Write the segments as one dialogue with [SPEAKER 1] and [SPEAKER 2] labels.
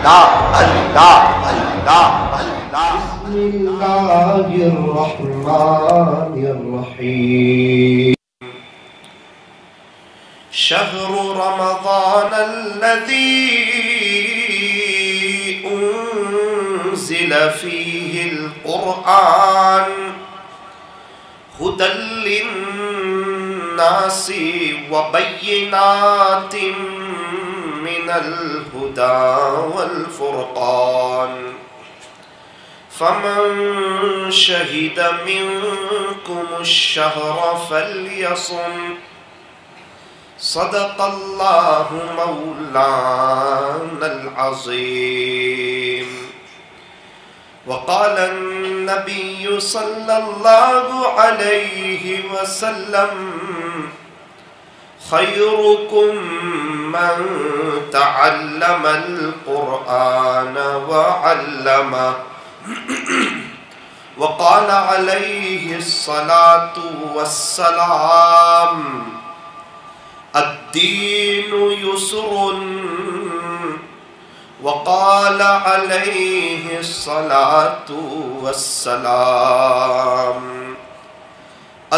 [SPEAKER 1] اللہ اللہ اللہ اللہ.
[SPEAKER 2] بسم اللہ الرحمن الرحیم.
[SPEAKER 3] شهر رمضان الذي أنزل فيه القرآن هدى للناس وبينات من الهدى والفرقان فمن شهد منكم الشهر فليصم. صدق اللہ مولانا العظیم. وقال النبي صلى الله عليه وسلم خيركم من تعلم القرآن وعلمه. وقال عليه الصلاة والسلام الدين يسر. وقال عليه الصلاة والسلام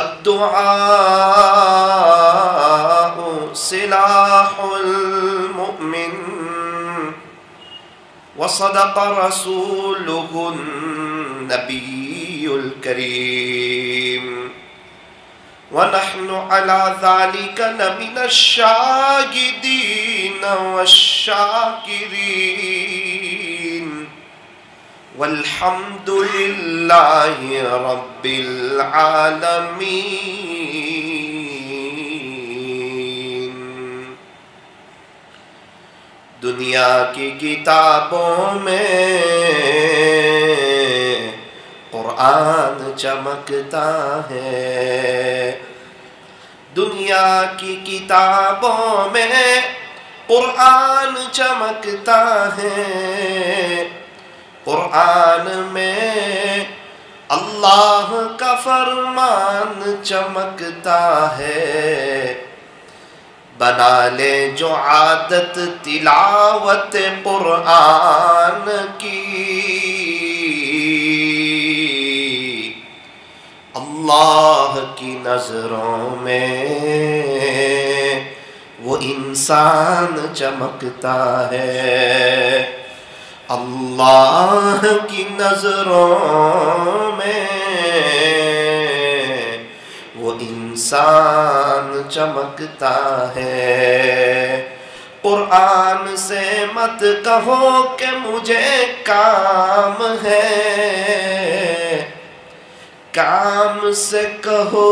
[SPEAKER 3] الدعاء سلاح المؤمن. وصدق رسوله النبي الكريم. ونحن على ذلك لمن الشاهدين والشاكرين والحمد لله رب العالمين. دنیا کی کتابوں میں قرآن چمکتا ہے. دنیا کی کتابوں میں قرآن چمکتا ہے. قرآن میں اللہ کا فرمان چمکتا ہے. بنا لے جو عادت تلاوت قرآن کی. اللہ کی نظروں میں وہ انسان چمکتا ہے. اللہ کی نظروں میں وہ انسان چمکتا ہے. قرآن سے مت کہو کہ مجھے کام ہے. کام سے کہو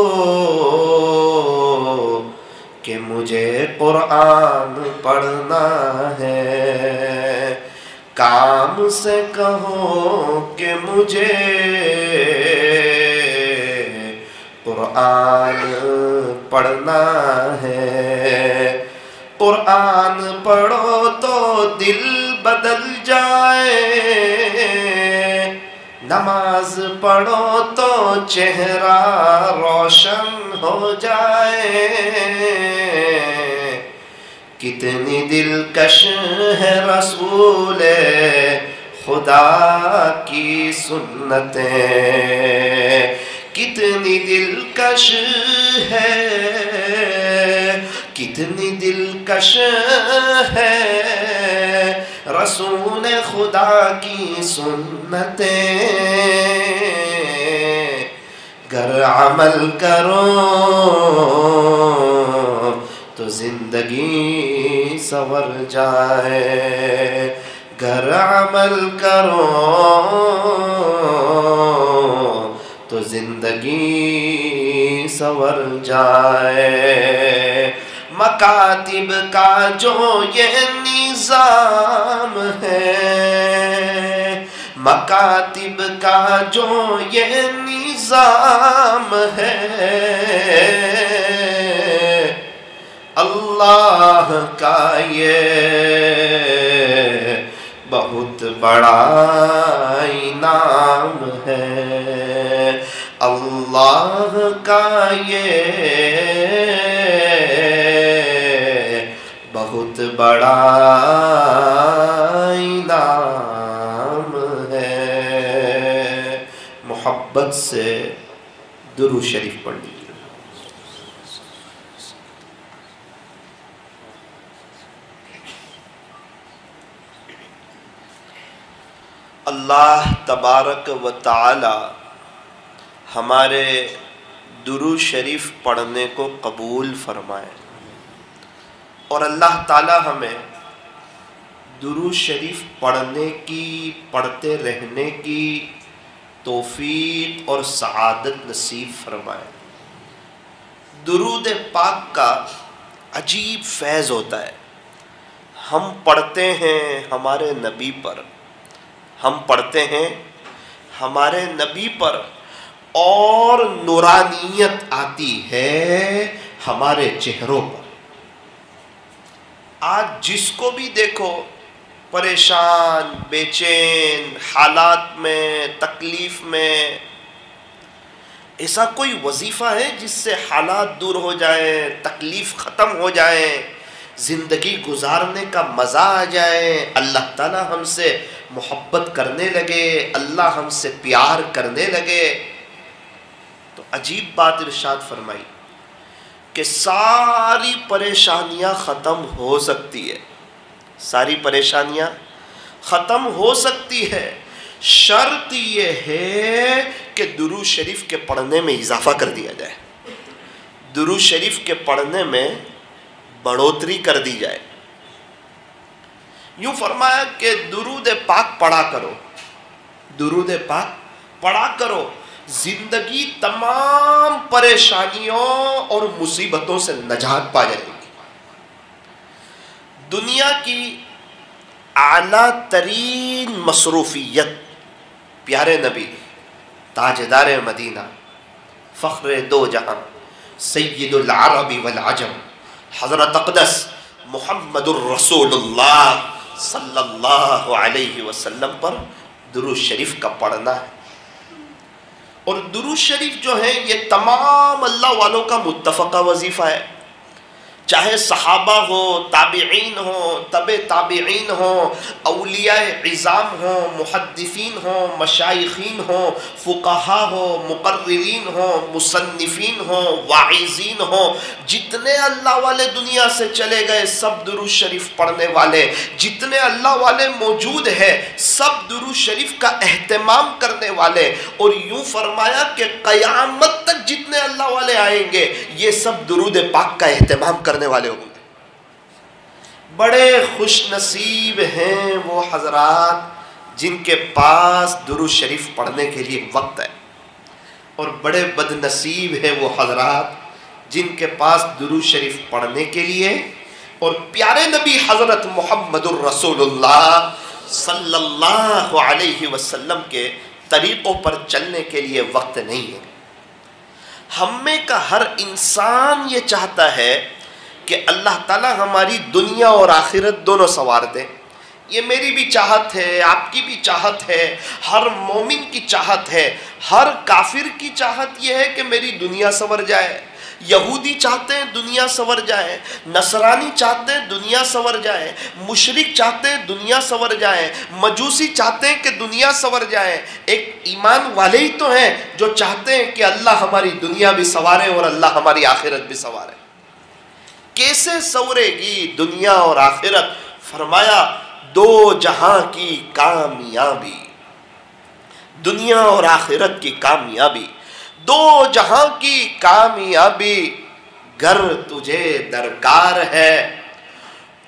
[SPEAKER 3] کہ مجھے قرآن پڑھنا ہے. کام سے کہو کہ مجھے قرآن پڑھنا ہے. قرآن پڑھو تو دل بدل جائے. نماز پڑھو تو چہرہ روشن ہو جائے. کتنی دلکش ہے رسول خدا کی سنتیں. کتنی دلکش ہے کتنی دلکش ہے رسول خدا کی سنتیں. گر عمل کرو تو زندگی سنور جائے. گر عمل کرو تو زندگی سنور جائے. مکاتب کا جو یہ نظام ہے. مکاتب کا جو یہ نظام ہے. اللہ کا یہ بہت بڑا انعام ہے. اللہ کا یہ بہت بڑا انعام ہے. محبت سے درود شریف پڑھ لیجیے. اللہ تبارک و تعالی ہمارے درود شریف پڑھنے کو قبول فرمائے، اور اللہ تعالی ہمیں درود شریف پڑھنے کی، پڑھتے رہنے کی توفیق اور سعادت نصیب فرمائے. درود پاک کا عجیب فیض ہوتا ہے. ہم پڑھتے ہیں ہمارے نبی پر، ہم پڑھتے ہیں ہمارے نبی پر، اور نورانیت آتی ہے ہمارے چہروں پر. آج جس کو بھی دیکھو پریشان، بے چین، حالات میں، تکلیف میں. ایسا کوئی وظیفہ ہے جس سے حالات دور ہو جائیں، تکلیف ختم ہو جائیں، زندگی گزارنے کا مزہ آ جائے، اللہ تعالیٰ ہم سے محبت کرنے لگے، اللہ ہم سے پیار کرنے لگے؟ تو عجیب بات ارشاد فرمائی کہ ساری پریشانیاں ختم ہو سکتی ہے، ساری پریشانیاں ختم ہو سکتی ہے، شرط یہ ہے کہ درود شریف کے پڑھنے میں اضافہ کر دیا جائے، درود شریف کے پڑھنے میں بڑھوتری کر دی جائے. یوں فرمایا کہ درود پاک پڑھا کرو، درود پاک پڑھا کرو، زندگی تمام پریشانیوں اور مصیبتوں سے نجات پا جائے گی. دنیا کی اعلیٰ ترین مصروفیت پیارے نبی، تاجدار مدینہ، فخر دو جہاں، سید العرب والعجم، حضرت اقدس محمد الرسول اللہ صلی اللہ علیہ وسلم پر درود شریف کا پڑھنا ہے. اور درود شریف جو ہے یہ تمام اللہ والوں کا متفقہ وظیفہ ہے، چاہے صحابہ ہو، تابعین ہو، تبع تابعین ہو، اولیاء عظام ہو، محدثین ہو، مشائخین ہو، فقہاء ہو، مقررین ہو، مصنفین ہو، واعظین ہو، جتنے اللہ والے دنیا سے چلے گئے سب درود شریف پڑھنے والے، جتنے اللہ والے موجود ہیں سب درود شریف کا اہتمام کرنے والے. اور یوں فرمایا کہ قیامت تک جتنے اللہ والے آئیں گے یہ سب درود پاک کا اہتمام کرنے والے ہوں گے. بڑے خوش نصیب ہیں وہ حضرات جن کے پاس درود شریف پڑھنے کے لیے وقت ہے، اور بڑے بد نصیب ہیں وہ حضرات جن کے پاس درود شریف پڑھنے کے لیے اور پیارے نبی حضرت محمد الرسول اللہ صلی اللہ علیہ وسلم کے طریقوں پر چلنے کے لیے وقت نہیں ہے. ہم میں کا ہر انسان یہ چاہتا ہے کہ اللہ تعالیٰ ہماری دنیا اور آخرت دونوں سنوار دے. یہ میری بھی چاہت ہے، آپ کی بھی چاہت ہے، ہر مومن کی چاہت ہے. ہر کافر کی چاہت یہ ہے کہ میری دنیا سنور جائے. یہودی چاہتے ہیں دنیا سنور جائے، نصرانی چاہتے ہیں دنیا سنور جائے، مشرک چاہتے ہیں دنیا سنور جائے، مجوسی چاہتے ہیں کہ دنیا سنور جائے. ایک ایمان والے ہی تو ہیں جو چاہتے ہیں کہ اللہ ہماری دنیا بھی سنوارے اور اللہ ہماری آخرت بھی سنوارے. کیسے سنورے گی دنیا اور آخرت؟ فرمایا دو جہاں کی کامیابی، دنیا اور آخرت کی کامیابی، دو جہاں کی کامیابی گر تجھے درکار ہے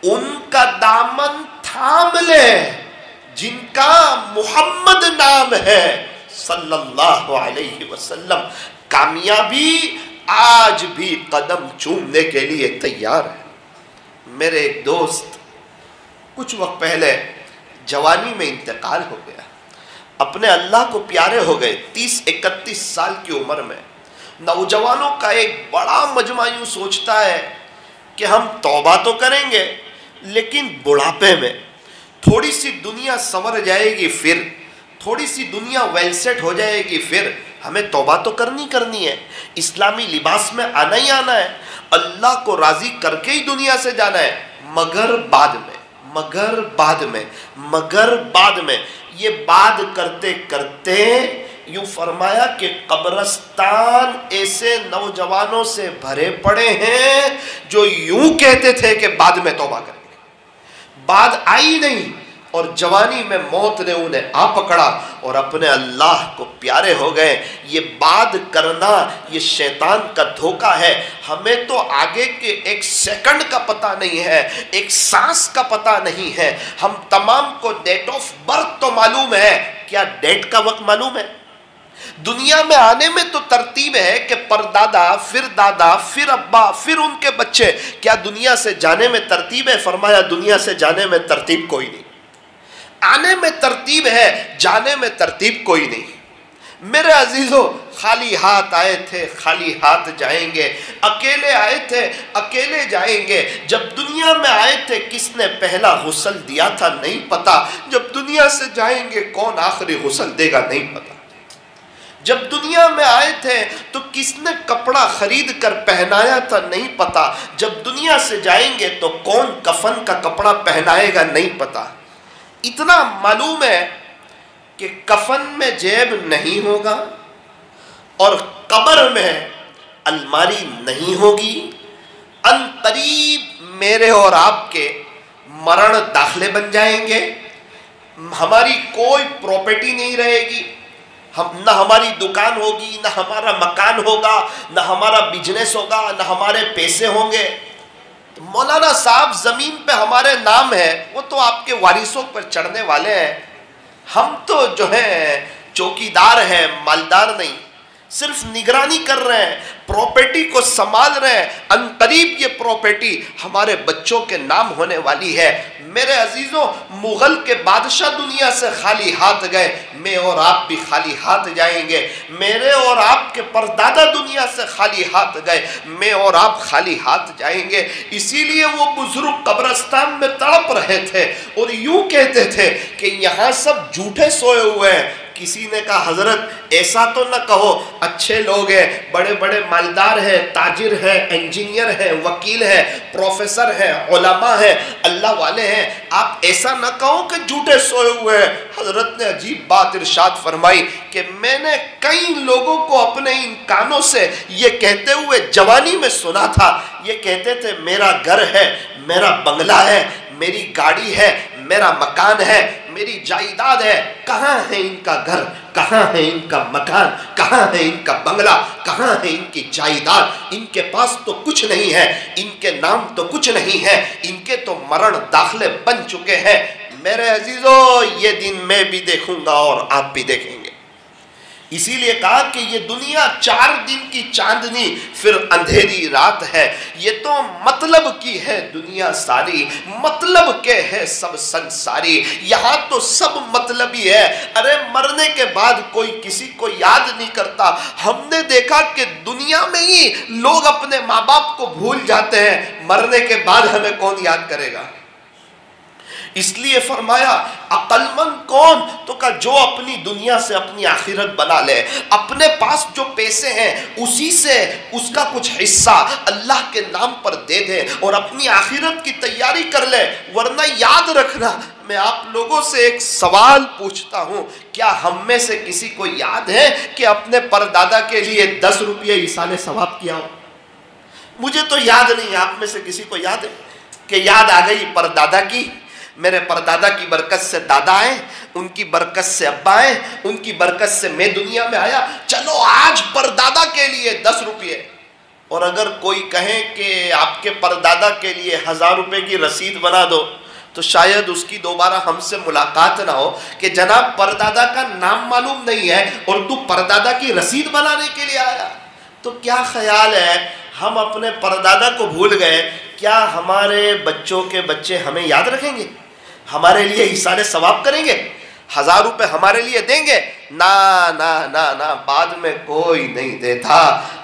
[SPEAKER 3] ان کا دامن تھام لے جن کا محمد نام ہے صلی اللہ علیہ وسلم. کامیابی آج بھی قدم چومنے کے لیے تیار ہے. میرے ایک دوست کچھ وقت پہلے جوانی میں انتقال ہو گیا، اپنے اللہ کو پیارے ہو گئے. 30-31 سال کی عمر میں نوجوانوں کا ایک بڑا مجمع یوں سوچتا ہے کہ ہم توبہ تو کریں گے لیکن بڑھاپے میں تھوڑی سی دنیا سنور جائے گی، پھر تھوڑی سی دنیا ویل سیٹ ہو جائے گی، پھر ہمیں توبہ تو کرنی ہے، اسلامی لباس میں آنا ہی آنا ہے، اللہ کو راضی کر کے ہی دنیا سے جانا ہے. مگر بعد میں، مگر بعد میں، مگر بعد میں، یہ بات کرتے کرتے یوں فرمایا کہ قبرستان ایسے نوجوانوں سے بھرے پڑے ہیں جو یوں کہتے تھے کہ بعد میں توبہ کریں گے، بعد آئی نہیں، اور جوانی میں موت نے انہیں آ پکڑا اور اپنے اللہ کو پیارے ہو گئے۔ یہ بات کرنا یہ شیطان کا دھوکہ ہے، ہمیں تو آگے کے ایک سیکنڈ کا پتہ نہیں ہے، ایک سانس کا پتہ نہیں ہے۔ ہم تمام کو ڈیٹ آف برتھ تو معلوم ہے، کیا ڈیٹ کا وقت معلوم ہے؟ دنیا میں آنے میں تو ترتیب ہے کہ پردادا، پھر دادا، پھر ابا، پھر ان کے بچے، کیا دنیا سے جانے میں ترتیب ہے؟ فرمایا دنیا سے جانے میں ترتیب کوئی نہیں، آنے میں ترتیب ہے، جانے میں ترتیب کوئی نہیں۔ میرے عزیزو، خالی ہاتھ آئے تھے، خالی ہاتھ جائیں گے، اکیلے آئے تھے، اکیلے جائیں گے۔ جب دنیا میں آئے تھے کس نے پہلا غسل دیا تھا نہیں پتا، جب دنیا سے جائیں گے کون آخری غسل دے گا نہیں پتا۔ جب دنیا میں آئے تھے تو کس نے کپڑا خرید کر پہنایا تھا نہیں پتا، جب دنیا سے جائیں گے تو کون کفن کا کپڑا پہنائے گا نہیں پتا۔ اتنا معلوم ہے کہ کفن میں جیب نہیں ہوگا اور قبر میں الماری نہیں ہوگی، ان قریب میرے اور آپ کے مرن داخلے بن جائیں گے، ہماری کوئی پراپرٹی نہیں رہے گی، نہ ہماری دکان ہوگی، نہ ہمارا مکان ہوگا، نہ ہمارا بزنس ہوگا، نہ ہمارے پیسے ہوں گے۔ مولانا صاحب زمین پہ ہمارے نام ہے، وہ تو آپ کے وارثوں پر چڑھنے والے ہیں، ہم تو جو ہیں چوکیدار ہیں، مالدار نہیں، صرف نگرانی کر رہے ہیں، پراپرٹی کو سنبھال رہے ہیں، ان قریب یہ پراپرٹی ہمارے بچوں کے نام ہونے والی ہے۔ میرے عزیزوں، مغل کے بادشاہ دنیا سے خالی ہاتھ گئے، میں اور آپ بھی خالی ہاتھ جائیں گے۔ میرے اور آپ کے پردادا دنیا سے خالی ہاتھ گئے، میں اور آپ خالی ہاتھ جائیں گے۔ اسی لیے وہ بزرگ قبرستان میں تڑپ رہے تھے اور یوں کہتے تھے کہ یہاں سب جھوٹے سوئے ہوئے ہیں۔ کسی نے کہا حضرت ایسا تو نہ کہو، اچھے لوگ ہیں، بڑے بڑے مالدار ہیں، تاجر ہیں، انجینئر ہیں، وکیل ہیں، پروفیسر ہیں، علماء ہیں، اللہ والے ہیں، آپ ایسا نہ کہو کہ جھوٹے سوئے ہوئے ہیں۔ حضرت نے عجیب بات ارشاد فرمائی کہ میں نے کئی لوگوں کو اپنے ان کانوں سے یہ کہتے ہوئے جوانی میں سنا تھا، یہ کہتے تھے میرا گھر ہے، میرا بنگلہ ہے، میری گاڑی ہے، میرا مکان ہے، میری جائیداد ہے، کہاں ہے ان کا گھر، کہاں ہے ان کا مکان، کہاں ہے ان کا بنگلہ، کہاں ہے ان کی جائیداد؟ ان کے پاس تو کچھ نہیں ہے، ان کے نام تو کچھ نہیں ہے، ان کے تو مرن داخلے بن چکے ہیں۔ میرے عزیزو، یہ دن میں بھی دیکھوں گا اور آپ بھی دیکھیں گے۔ اسی لیے کہا کہ یہ دنیا 4 دن کی چاندنی پھر اندھیری رات ہے، یہ تو مطلب کی ہے دنیا ساری، مطلب کے ہے سب سنساری، یہاں تو سب مطلب ہی ہے۔ ارے مرنے کے بعد کوئی کسی کو یاد نہیں کرتا، ہم نے دیکھا کہ دنیا میں ہی لوگ اپنے ماں باپ کو بھول جاتے ہیں، مرنے کے بعد ہمیں کون یاد کرے گا؟ اس لیے فرمایا عقل مند کون؟ تو کہا جو اپنی دنیا سے اپنی آخرت بنا لے، اپنے پاس جو پیسے ہیں اسی سے اس کا کچھ حصہ اللہ کے نام پر دے دے اور اپنی آخرت کی تیاری کر لے۔ ورنہ یاد رکھنا، میں آپ لوگوں سے ایک سوال پوچھتا ہوں، کیا ہم میں سے کسی کو یاد ہے کہ اپنے پردادا کے لیے 10 روپیے ایصال ثواب کیا ہو؟ مجھے تو یاد نہیں، آپ میں سے کسی کو یاد ہے کہ یاد آ گئی پردادا کی؟ میرے پردادا کی برکت سے دادا آئے، ان کی برکت سے ابا آئے، ان کی برکت سے میں دنیا میں آیا، چلو آج پردادا کے لیے 10 روپیے۔ اور اگر کوئی کہے کہ آپ کے پردادا کے لیے 1000 روپے کی رسید بنا دو، تو شاید اس کی دوبارہ ہم سے ملاقات نہ ہو کہ جناب پردادا کا نام معلوم نہیں ہے اور تو پردادا کی رسید بنانے کے لیے آیا۔ تو کیا خیال ہے، ہم اپنے پردادا کو بھول گئے، کیا ہمارے بچوں کے بچے ہمیں یاد رکھیں گے؟ ہمارے لیے ایصال ثواب کریں گے؟ 1000 روپے ہمارے لیے دیں گے؟ نا نا نا نا بعد میں کوئی نہیں دیتا۔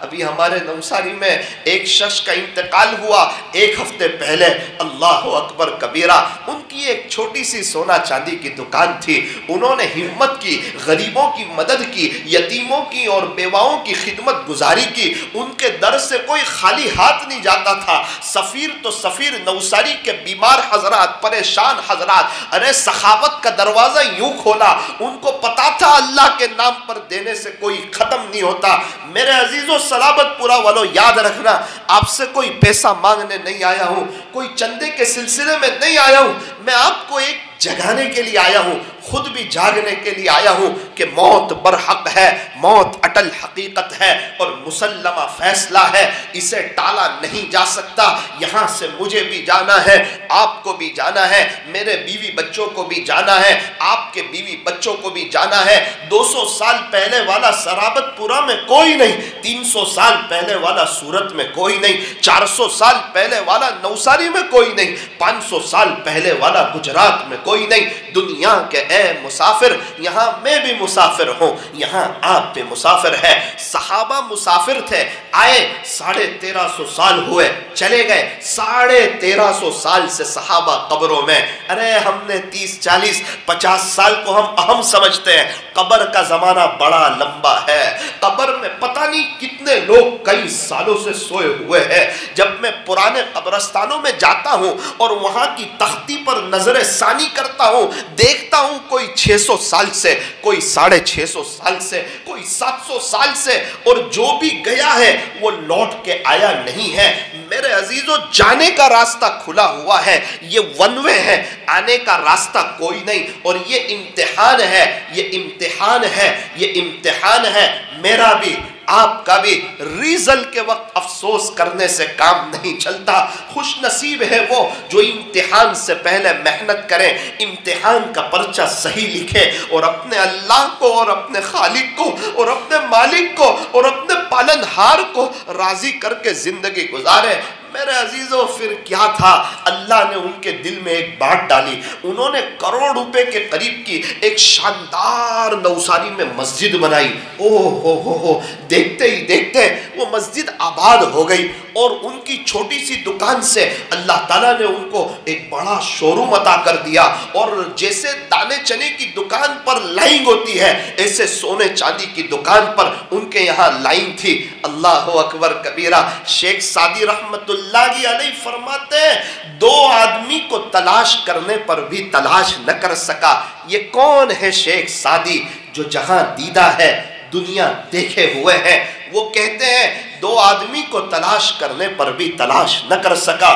[SPEAKER 3] ابھی ہمارے نوساری میں ایک شخص کا انتقال ہوا 1 ہفتے پہلے، اللہ اکبر کبیرہ۔ ان کی ایک چھوٹی سی سونا چاندی کی دکان تھی، انہوں نے ہمت کی، غریبوں کی مدد کی، یتیموں کی اور بیواؤں کی خدمت گزاری کی۔ ان کے در سے کوئی خالی ہاتھ نہیں جاتا تھا۔ سفیر تو سفیر، نوساری کے بیمار حضرات، پریشان حضرات، ارے سخاوت کا دروازہ یوں کھولا۔ ان کو پتا تھا اللہ کے نام پر دینے سے کوئی ختم نہیں ہوتا۔ میرے عزیزو سلامت پورا والو، یاد رکھنا، آپ سے کوئی پیسہ مانگنے نہیں آیا ہوں، کوئی چندے کے سلسلے میں نہیں آیا ہوں، میں آپ کو ایک جگانے کے لیے آیا ہوں، خود بھی جاگنے کے لیے آیا ہوں کہ موت برحق ہے، موت اٹل حقیقت ہے اور مسلمہ فیصلہ ہے، اسے ٹالا نہیں جا سکتا۔ یہاں سے مجھے بھی جانا ہے، آپ کو بھی جانا ہے، میرے بیوی بچوں کو بھی جانا ہے، آپ کے بیوی بچوں کو بھی جانا ہے۔ 200 سال پہلے والا سرابت پورا میں کوئی نہیں، 300 سال پہلے والا سورت میں کوئی نہیں، 400 سال پہلے والا نوساری میں کوئی نہیں، 500 سال پہلے والا گجرات میں کوئی نہیں۔ دنیا کے اے مسافر، یہاں میں بھی مسافر ہوں، یہاں آپ بھی مسافر ہے۔ صحابہ مسافر تھے، آئے 1350 سال ہوئے، چلے گئے 1350 سال سے صحابہ قبروں میں۔ ارے ہم نے 30 40 50 سال کو ہم اہم سمجھتے ہیں، قبر کا زمانہ بڑا لمبا ہے۔ قبر میں پتہ نہیں کتنے لوگ کئی سالوں سے سوئے ہوئے ہیں۔ جب میں پرانے قبرستانوں میں جاتا ہوں اور وہاں کی تختی پر نظر ثانی کرتا ہوں، دیکھتا ہوں کوئی 600 سال سے، کوئی 650 سال سے، کوئی 700 سال سے، اور جو بھی گیا ہے وہ لوٹ کے آیا نہیں ہے۔ میرے عزیزو جانے کا راستہ کھلا ہوا ہے، یہ ون وے ہے، آنے کا راستہ کوئی نہیں، اور یہ امتحان ہے، یہ امتحان ہے، یہ امتحان ہے، میرا بھی آپ کا بھی۔ ریزل کے وقت افسوس کرنے سے کام نہیں چلتا۔ خوش نصیب ہے وہ جو امتحان سے پہلے محنت کرے، امتحان کا پرچہ صحیح لکھے اور اپنے اللہ کو اور اپنے خالق کو اور اپنے مالک کو اور اپنے پالنہار کو راضی کر کے زندگی گزارے۔ میرے عزیزو پھر کیا تھا، اللہ نے ان کے دل میں ایک بات ڈالی، انہوں نے کروڑ روپے کے قریب کی ایک شاندار نوساری میں مسجد بنائی۔ ہو دیکھتے ہی دیکھتے وہ مسجد آباد ہو گئی، اور ان کی چھوٹی سی دکان سے اللہ تعالیٰ نے ان کو ایک بڑا شو روم عطا کر دیا، اور جیسے دانے چنے کی دکان پر لائن ہوتی ہے، ایسے سونے چاندی کی دکان پر ان کے یہاں لائن تھی۔ اللہ اکبر کبیرہ۔ شیخ سعدی رحمت اللہ علیہ فرماتے ہیں 2 آدمی کو تلاش کرنے پر بھی تلاش نہ کر سکا۔ یہ کون ہے شیخ سعدی؟ جو جہاں دیدہ ہے دنیا دیکھے ہوئے ہیں۔ وہ کہتے ہیں 2 آدمی کو تلاش کرنے پر بھی تلاش نہ کر سکا،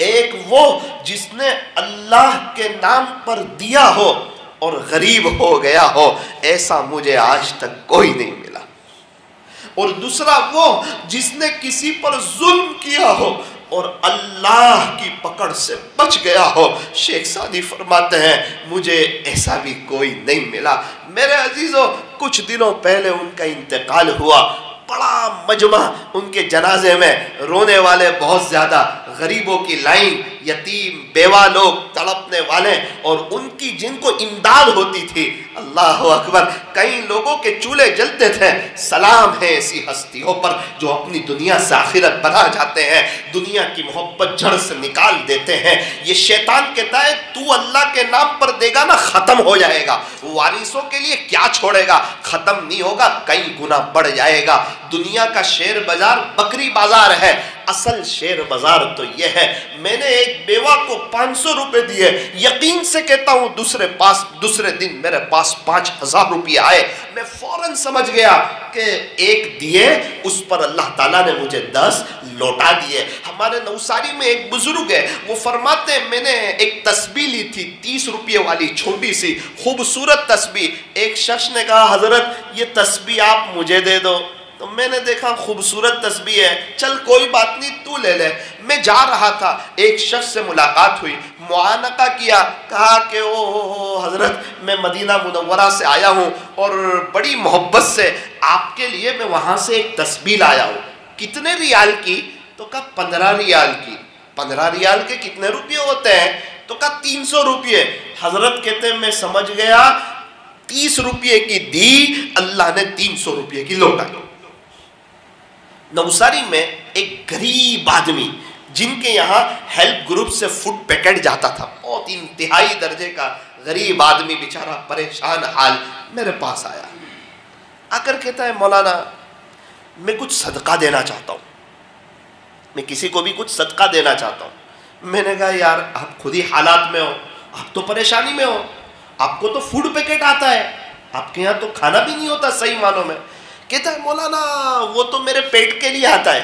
[SPEAKER 3] ایک وہ جس نے اللہ کے نام پر دیا ہو اور غریب ہو گیا ہو، ایسا مجھے آج تک کوئی نہیں ملا، اور دوسرا وہ جس نے کسی پر ظلم کیا ہو اور اللہ کی پکڑ سے بچ گیا ہو۔ شیخ سعدی فرماتے ہیں مجھے ایسا بھی کوئی نہیں ملا۔ میرے عزیزو کچھ دنوں پہلے ان کا انتقال ہوا، بڑا مجمع ان کے جنازے میں، رونے والے بہت زیادہ، غریبوں کی لائن، یتیم بیوہ لوگ تڑپنے والے، اور ان کی جن کو امداد ہوتی تھی، اللہ اکبر، کئی لوگوں کے چولہے جلتے تھے۔ سلام ہے ایسی ہستیوں پر جو اپنی دنیا سے آخرت بنا جاتے ہیں، دنیا کی محبت جڑ سے نکال دیتے ہیں۔ یہ شیطان کہتا ہے تو اللہ کے نام پر دے گا نا ختم ہو جائے گا، وارثوں کے لیے کیا چھوڑے گا، ختم نہیں ہوگا، کئی گنا بڑھ جائے گا۔ دنیا کا شیر بازار بکری بازار ہے، اصل شیر بازار تو یہ ہے۔ میں نے ایک بیوہ کو 500 روپے دیے، یقین سے کہتا ہوں دوسرے دن میرے پاس 5000 روپے آئے۔ میں فوراً سمجھ گیا کہ ایک دیے اس پر اللہ تعالیٰ نے مجھے 10 لوٹا دیے۔ ہمارے نوساری میں ایک بزرگ ہے، وہ فرماتے ہیں میں نے ایک تسبیح لی تھی 30 روپے والی، چھوٹی سی خوبصورت تسبیح۔ ایک شخص نے کہا حضرت یہ تسبیح آپ مجھے دے دو، تو میں نے دیکھا خوبصورت تسبیح ہے، چل کوئی بات نہیں تو لے لے۔ میں جا رہا تھا، ایک شخص سے ملاقات ہوئی، معانقہ کیا، کہا کہ او حضرت میں مدینہ منورہ سے آیا ہوں اور بڑی محبت سے آپ کے لیے میں وہاں سے ایک تسبیح لایا ہوں۔ کتنے ریال کی؟ تو کہا 15 ریال کی۔ 15 ریال کے کتنے روپے ہوتے ہیں؟ تو کہا 300 روپے۔ حضرت کہتے ہیں میں سمجھ گیا 30 روپے کی دی، اللہ نے 300 روپے کی لوٹائی۔ نوساری میں ایک غریب آدمی جن کے یہاں ہیلپ گروپ سے فوڈ پیکٹ جاتا تھا، بہت انتہائی درجے کا غریب آدمی بیچارہ پریشان حال میرے پاس آیا، آ کر کہتا ہے مولانا میں کچھ صدقہ دینا چاہتا ہوں، میں کسی کو بھی کچھ صدقہ دینا چاہتا ہوں۔ میں نے کہا یار آپ خود ہی حالات میں ہو، آپ تو پریشانی میں ہو، آپ کو تو فوڈ پیکٹ آتا ہے، آپ کے یہاں تو کھانا بھی نہیں ہوتا صحیح معنوں میں۔ کہتا ہے مولانا وہ تو میرے پیٹ کے لیے آتا ہے،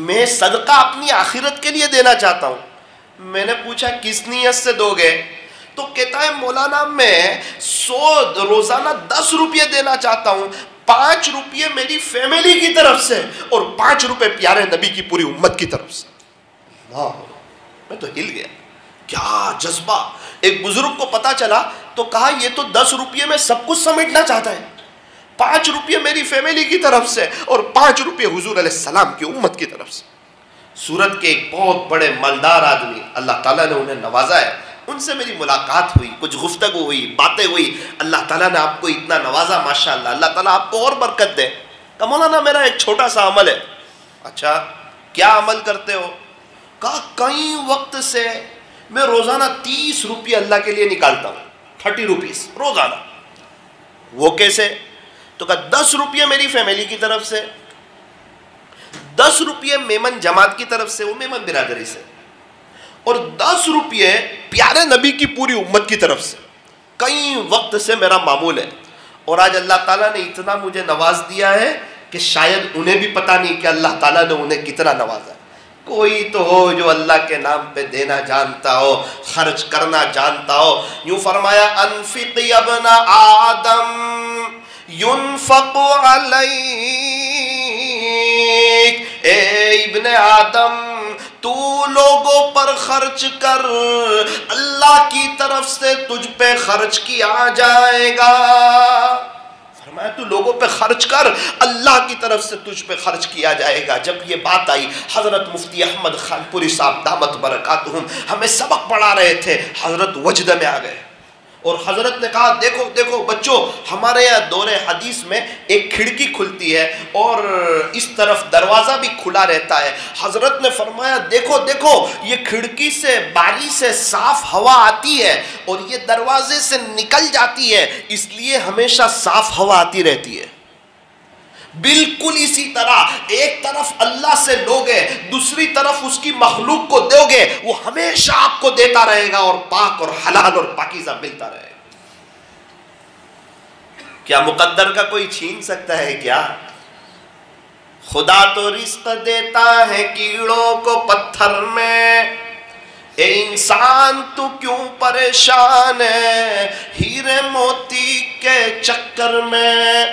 [SPEAKER 3] میں صدقہ اپنی آخرت کے لیے دینا چاہتا ہوں۔ میں نے پوچھا کس نیت سے دو گے؟ تو کہتا ہے مولانا میں روزانہ 10 روپے دینا چاہتا ہوں، 5 روپے میری فیملی کی طرف سے اور 5 روپے پیارے نبی کی پوری امت کی طرف سے۔ میں تو ہل گیا، کیا جذبہ! ایک بزرگ کو پتا چلا تو کہا یہ تو 10 روپے میں سب کچھ سمیٹنا چاہتا ہے، 5 روپے میری فیملی کی طرف سے اور 5 روپے حضور علیہ السلام کی امت کی طرف سے۔ سورت کے ایک بہت بڑے مالدار آدمی، اللہ تعالیٰ نے انہیں نوازا ہے، ان سے میری ملاقات ہوئی، کچھ گفتگو ہوئی، باتیں ہوئی، اللہ تعالیٰ نے آپ کو اتنا نوازا ماشاءاللہ، اللہ تعالیٰ آپ کو اور برکت دے۔ کہا مولانا میرا ایک چھوٹا سا عمل ہے۔ اچھا کیا عمل کرتے ہو؟ کہا کئی وقت سے میں روزانہ 30 روپے اللہ کے لیے نکالتا ہوں، 30 روپیز روزانہ۔ وہ کیسے؟ تو کہا 10 روپے میری فیملی کی طرف سے، 10 روپے میمن جماعت کی طرف سے، وہ میمن برادری سے، اور 10 روپے پیارے نبی کی پوری امت کی طرف سے۔ کئی وقت سے میرا معمول ہے، اور آج اللہ تعالیٰ نے اتنا مجھے نواز دیا ہے کہ شاید انہیں بھی پتہ نہیں کہ اللہ تعالیٰ نے انہیں کتنا نوازا ہے۔ کوئی تو ہو جو اللہ کے نام پہ دینا جانتا ہو، خرچ کرنا جانتا ہو۔ یوں فرمایا انفق یا ابن آدم ينفق علیک، اے ابن آدم تو لوگوں پر خرچ کر، اللہ کی طرف سے تجھ پہ خرچ کیا جائے گا۔ فرمایا تو لوگوں پہ خرچ کر، اللہ کی طرف سے تجھ پہ خرچ کیا جائے گا۔ جب یہ بات آئی حضرت مفتی احمد خان پوری صاحب دامت برکاتہم ہمیں سبق پڑھا رہے تھے، حضرت وجد میں آ گئے اور حضرت نے کہا دیکھو دیکھو بچوں، ہمارے یہاں دور حدیث میں ایک کھڑکی کھلتی ہے اور اس طرف دروازہ بھی کھلا رہتا ہے۔ حضرت نے فرمایا دیکھو دیکھو یہ کھڑکی سے باری سے صاف ہوا آتی ہے اور یہ دروازے سے نکل جاتی ہے، اس لیے ہمیشہ صاف ہوا آتی رہتی ہے۔ بالکل اسی طرح ایک طرف اللہ سے لوگے، دوسری طرف اس کی مخلوق کو دو گے، وہ ہمیشہ آپ کو دیتا رہے گا اور پاک اور حلال اور پاکیزہ ملتا رہے گا۔ کیا مقدر کا کوئی چھین سکتا ہے کیا؟ خدا تو رزق دیتا ہے کیڑوں کو پتھر میں، اے انسان تو کیوں پریشان ہے ہیرے موتی کے چکر میں؟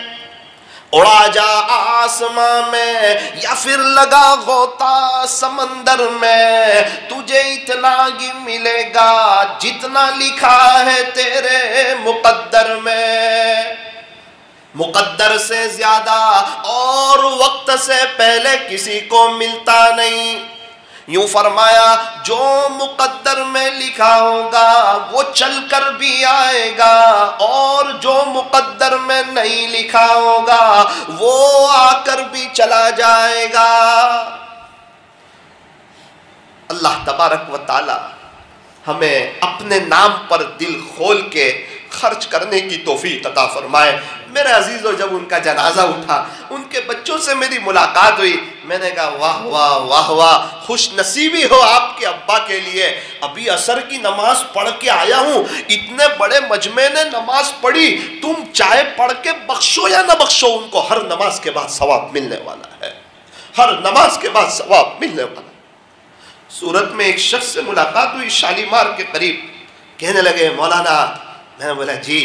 [SPEAKER 3] اڑا جا آسمان میں یا پھر لگا غوطہ سمندر میں، تجھے اتنا ہی ملے گا جتنا لکھا ہے تیرے مقدر میں۔ مقدر سے زیادہ اور وقت سے پہلے کسی کو ملتا نہیں۔ یوں فرمایا جو مقدر میں لکھا ہوگا وہ چل کر بھی آئے گا، اور جو مقدر میں نہیں لکھا ہوگا وہ آ کر بھی چلا جائے گا۔ اللہ تبارک و تعالی ہمیں اپنے نام پر دل کھول کے خرچ کرنے کی توفیق عطا فرمائے۔ میرے عزیزو جب ان کا جنازہ اٹھا، ان کے بچوں سے میری ملاقات ہوئی، میں نے کہا واہ واہ واہ واہ، خوش نصیبی ہو آپ کے ابا کے لیے، ابھی عصر کی نماز پڑھ کے آیا ہوں، اتنے بڑے مجمع نے نماز پڑھی، تم چاہے پڑھ کے بخشو یا نہ بخشو، ان کو ہر نماز کے بعد ثواب ملنے والا ہے، ہر نماز کے بعد ثواب ملنے والا ہے۔ سورت میں ایک شخص سے ملاقات ہوئی شالیمار کے قریب، کہنے لگے مولانا، میں نے بولا جی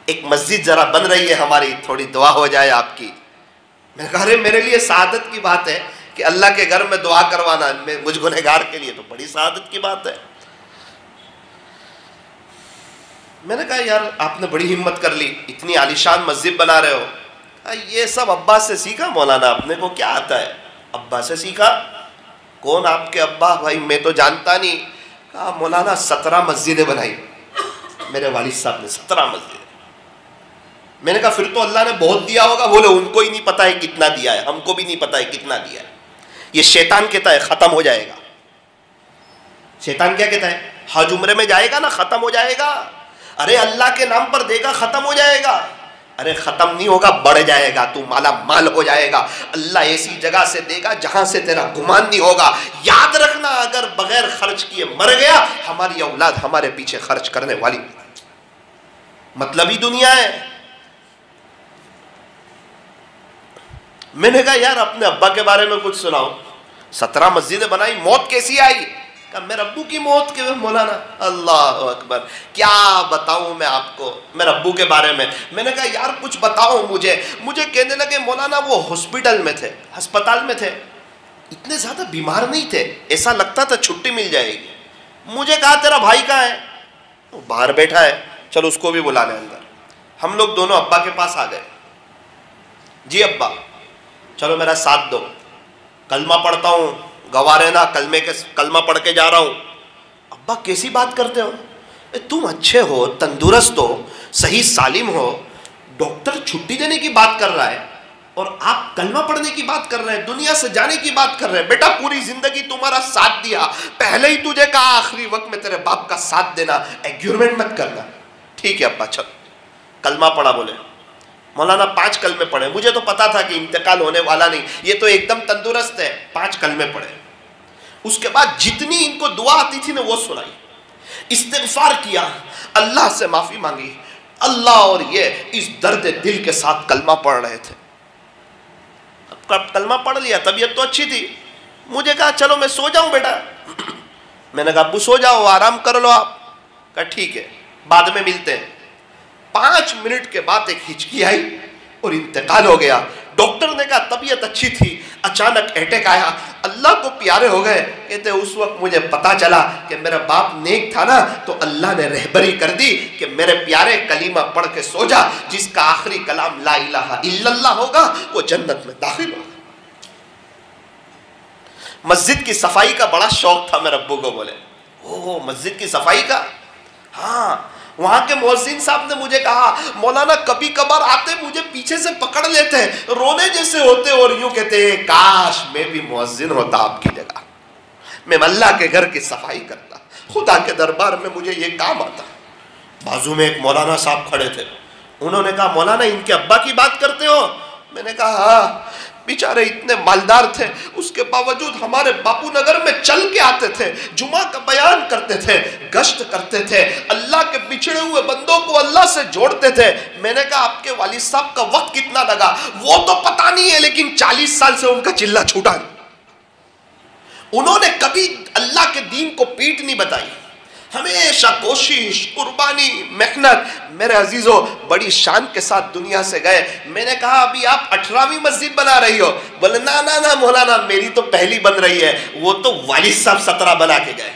[SPEAKER 3] ایک مسجد ذرا بن رہی ہے ہماری، تھوڑی دعا ہو جائے آپ کی۔ میں نے کہا ارے میرے لیے سعادت کی بات ہے کہ اللہ کے گھر میں دعا کروانا، مجھ گنہگار کے لیے تو بڑی سعادت کی بات ہے۔ میں نے کہا یار آپ نے بڑی ہمت کر لی، اتنی عالیشان مسجد بنا رہے ہو، یہ سب ابا سے سیکھا مولانا، اپنے کو کیا آتا ہے؟ ابا سے سیکھا؟ کون آپ کے ابا؟ بھائی میں تو جانتا نہیں۔ کہا مولانا 17 مسجدیں بنائی، میرے والد صاحب نے 17 مسجد. میں نے کہا پھر تو اللہ نے بہت دیا ہوگا. بولے ان کو ہی نہیں پتا ہے کتنا دیا ہے, ہم کو بھی نہیں پتا ہے کتنا دیا ہے. یہ شیطان کہتا ہے ختم ہو جائے گا. شیطان کیا کہتا ہے؟ حج عمرے میں جائے گا نا, ختم ہو جائے گا. ارے اللہ کے نام پر دے گا, ختم ہو جائے گا. ارے ختم نہیں ہوگا, بڑھ جائے گا, تو مالا مال ہو جائے گا. اللہ ایسی جگہ سے دے گا جہاں سے تیرا گمان نہیں ہوگا. یاد رکھنا, اگر بغیر خرچ کیے مر گیا, ہماری اولاد ہمارے پیچھے خرچ کرنے والی. مطلب ہی دنیا ہے. میں نے کہا یار اپنے ابا کے بارے میں کچھ سناؤ. 17 مسجدیں بنائی, موت کیسی آئی؟ کہا میرے ابو کی موت کے مولانا. اللہ اکبر, کیا بتاؤں میں آپ کو میرے ابو کے بارے میں. میں نے کہا یار کچھ بتاؤ مجھے. مجھے کہنے لگے مولانا وہ ہاسپٹل میں تھے, ہسپتال میں تھے, اتنے زیادہ بیمار نہیں تھے, ایسا لگتا تھا چھٹی مل جائے گی. مجھے کہا تیرا بھائی کہاں ہے؟ وہ باہر بیٹھا ہے, چلو اس کو بھی بلا لیں اندر. ہم لوگ دونوں ابا کے پاس آ گئے. جی ابا چلو میرا ساتھ دو, کلمہ پڑھتا ہوں, گوارے نا کلمہ پڑھ کے جا رہا ہوں. ابا کیسی بات کرتے ہو, تم اچھے ہو, تندرست ہو, صحیح سالم ہو, ڈاکٹر چھٹی دینے کی بات کر رہا ہے اور آپ کلمہ پڑھنے کی بات کر رہے ہیں, دنیا سے جانے کی بات کر رہے ہیں. بیٹا پوری زندگی تمہارا ساتھ دیا, پہلے ہی تجھے کہا آخری وقت میں تیرے باپ کا ساتھ دینا, ایگریمنٹ مت کرنا. ٹھیک ہے ابا چلو. کلمہ پڑھا. بولے مولانا 5 کلمے پڑھے. مجھے تو پتا تھا کہ انتقال ہونے والا نہیں, یہ تو ایک دم تندرست ہے. 5 کلمے پڑھے. اس کے بعد جتنی ان کو دعا آتی تھی نا وہ سنائی, استغفار کیا, اللہ سے معافی مانگی. اللہ اور یہ اس درد دل کے ساتھ کلمہ پڑھ رہے تھے. اب کلمہ پڑھ لیا, طبیعت تو اچھی تھی. مجھے کہا چلو میں سو جاؤں بیٹا. میں نے کہا ابو سو جاؤ, آرام کر لو آپ. کہا ٹھیک ہے بعد میں ملتے ہیں. 5 منٹ کے بعد ایک ہچکی آئی اور انتقال ہو گیا. ڈاکٹر نے کہا طبیعت اچھی تھی, اچانک اٹیک آیا, اللہ کو پیارے ہو گئے. کہتے اس وقت مجھے پتا چلا کہ میرا باپ نیک تھا نا, تو اللہ نے رہبری کر دی کہ میرے پیارے کلمہ پڑھ کے سو جا, جس کا آخری کلام لا الہ الا اللہ ہوگا وہ جنت میں داخل ہوگا. مسجد کی صفائی کا بڑا شوق تھا میرے ابو کو. بولے اوہ مسجد کی صفائی کا. ہاں, وہاں کے مؤذن صاحب نے مجھے کہا مولانا کبھی کبھار آتے مجھے پیچھے سے پکڑ لیتے ہیں, رونے جیسے ہوتے اور یوں کہتے ہیں کاش میں بھی مؤذن ہوتا آپ کی جگہ, میں اللہ کے گھر کی صفائی کرتا, خدا کے دربار میں مجھے یہ کام آتا. بازو میں ایک مولانا صاحب کھڑے تھے, انہوں نے کہا مولانا ان کے ابا کی بات کرتے ہو؟ میں نے کہا ہاں, بیچارے اتنے مالدار تھے, اس کے باوجود ہمارے باپو نگر میں چل کے آتے تھے, جمعہ کا بیان کرتے تھے, گشت کرتے تھے, اللہ کے بچھڑے ہوئے بندوں کو اللہ سے جوڑتے تھے. میں نے کہا آپ کے والد صاحب کا وقت کتنا لگا؟ وہ تو پتہ نہیں ہے, لیکن 40 سال سے ان کا چلہ چھوٹا نہیں. انہوں نے کبھی اللہ کے دین کو پیٹ نہیں بتائی, ہمیشہ کوشش, قربانی, محنت. میرے عزیزوں بڑی شان کے ساتھ دنیا سے گئے. میں نے کہا ابھی آپ 18ویں مسجد بنا رہی ہو؟ بولے نا مولانا میری تو پہلی بن رہی ہے. وہ تو والد صاحب 17 بنا کے گئے.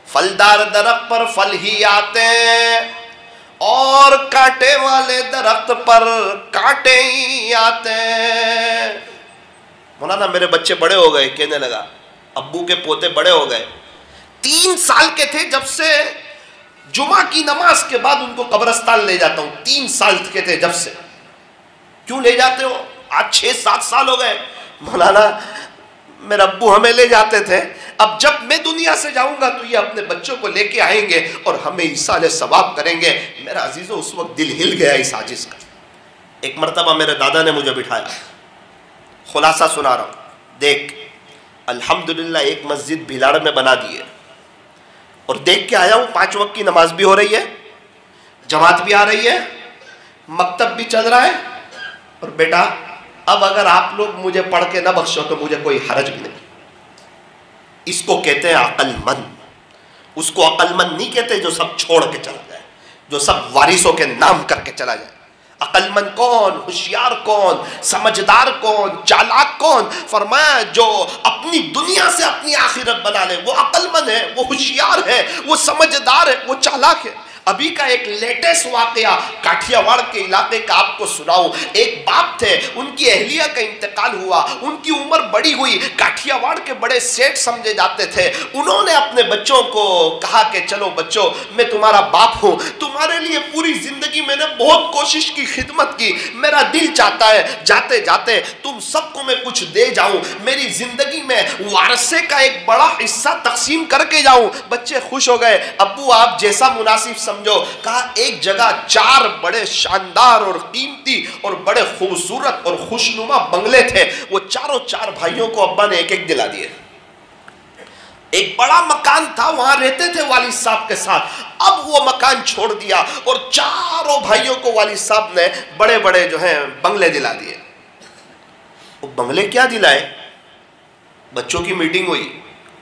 [SPEAKER 3] پھلدار درخت پر پھل ہی آتے ہیں اور کانٹے والے درخت پر کانٹے ہی آتے ہیں. مولانا میرے بچے بڑے ہو گئے, کہنے لگا ابو کے پوتے بڑے ہو گئے. 3 سال کے تھے جب سے جمعہ کی نماز کے بعد ان کو قبرستان لے جاتا ہوں. 3 سال کے تھے جب سے. کیوں لے جاتے ہو؟ آج 6-7 سال ہو گئے. مولانا میرے ابو ہمیں لے جاتے تھے, اب جب میں دنیا سے جاؤں گا تو یہ اپنے بچوں کو لے کے آئیں گے اور ہمیں ایصال ثواب کریں گے. میرا عزیزو اس وقت دل ہل گیا اس عاجز کا. ایک مرتبہ میرے دادا نے مجھے بٹھایا, خلاصہ سنا رہا ہوں, دیکھ الحمدللہ ایک مسجد بھیلاڑ میں بنا دی ہے, اور دیکھ کے آیا ہوں 5 وقت کی نماز بھی ہو رہی ہے, جماعت بھی آ رہی ہے, مکتب بھی چل رہا ہے. اور بیٹا اب اگر آپ لوگ مجھے پڑھ کے نہ بخشو تو مجھے کوئی حرج بھی نہیں. اس کو کہتے ہیں عقل مند. اس کو عقل مند نہیں کہتے جو سب چھوڑ کے چلا جائے, جو سب وارثوں کے نام کر کے چلا جائے. عقل مند کون, ہوشیار کون, سمجھدار کون, چالاک کون؟ فرمایا جو اپنی دنیا سے اپنی آخرت بنا لے وہ عقل مند ہے, وہ ہوشیار ہے, وہ سمجھدار ہے, وہ چالاک ہے. ابھی کا ایک لیٹسٹ واقعہ کاٹھیا واڑ کے علاقے کا آپ کو سناؤں. ایک باپ تھے, ان کی اہلیہ کا انتقال ہوا, ان کی عمر بڑی ہوئی, کاٹھیا واڑ کے بڑے سیٹ سمجھے جاتے تھے. انہوں نے اپنے بچوں کو کہا کہ چلو بچوں, میں تمہارا باپ ہوں, تمہارے لیے پوری زندگی میں نے بہت کوشش کی, خدمت کی, میرا دل چاہتا ہے جاتے جاتے تم سب کو میں کچھ دے جاؤں, میری زندگی میں وارثے کا ایک بڑا حصہ تقسیم کر کے جاؤں. بچے خوش ہو گئے, ابو آپ جیسا مناسب سمجھو. کہا ایک جگہ 4 بڑے شاندار اور قیمتی اور بڑے خوبصورت اور خوشنما بنگلے تھے, وہ چاروں 4 بھائیوں کو ابا نے ایک ایک دلا دیے. ایک بڑا مکان تھا, وہاں رہتے تھے والد صاحب کے ساتھ. اب وہ مکان چھوڑ دیا اور چاروں بھائیوں کو والد صاحب نے بڑے بڑے جو ہیں بنگلے دلا دیے. وہ بنگلے کیا دلائے؟ بچوں کی میٹنگ ہوئی,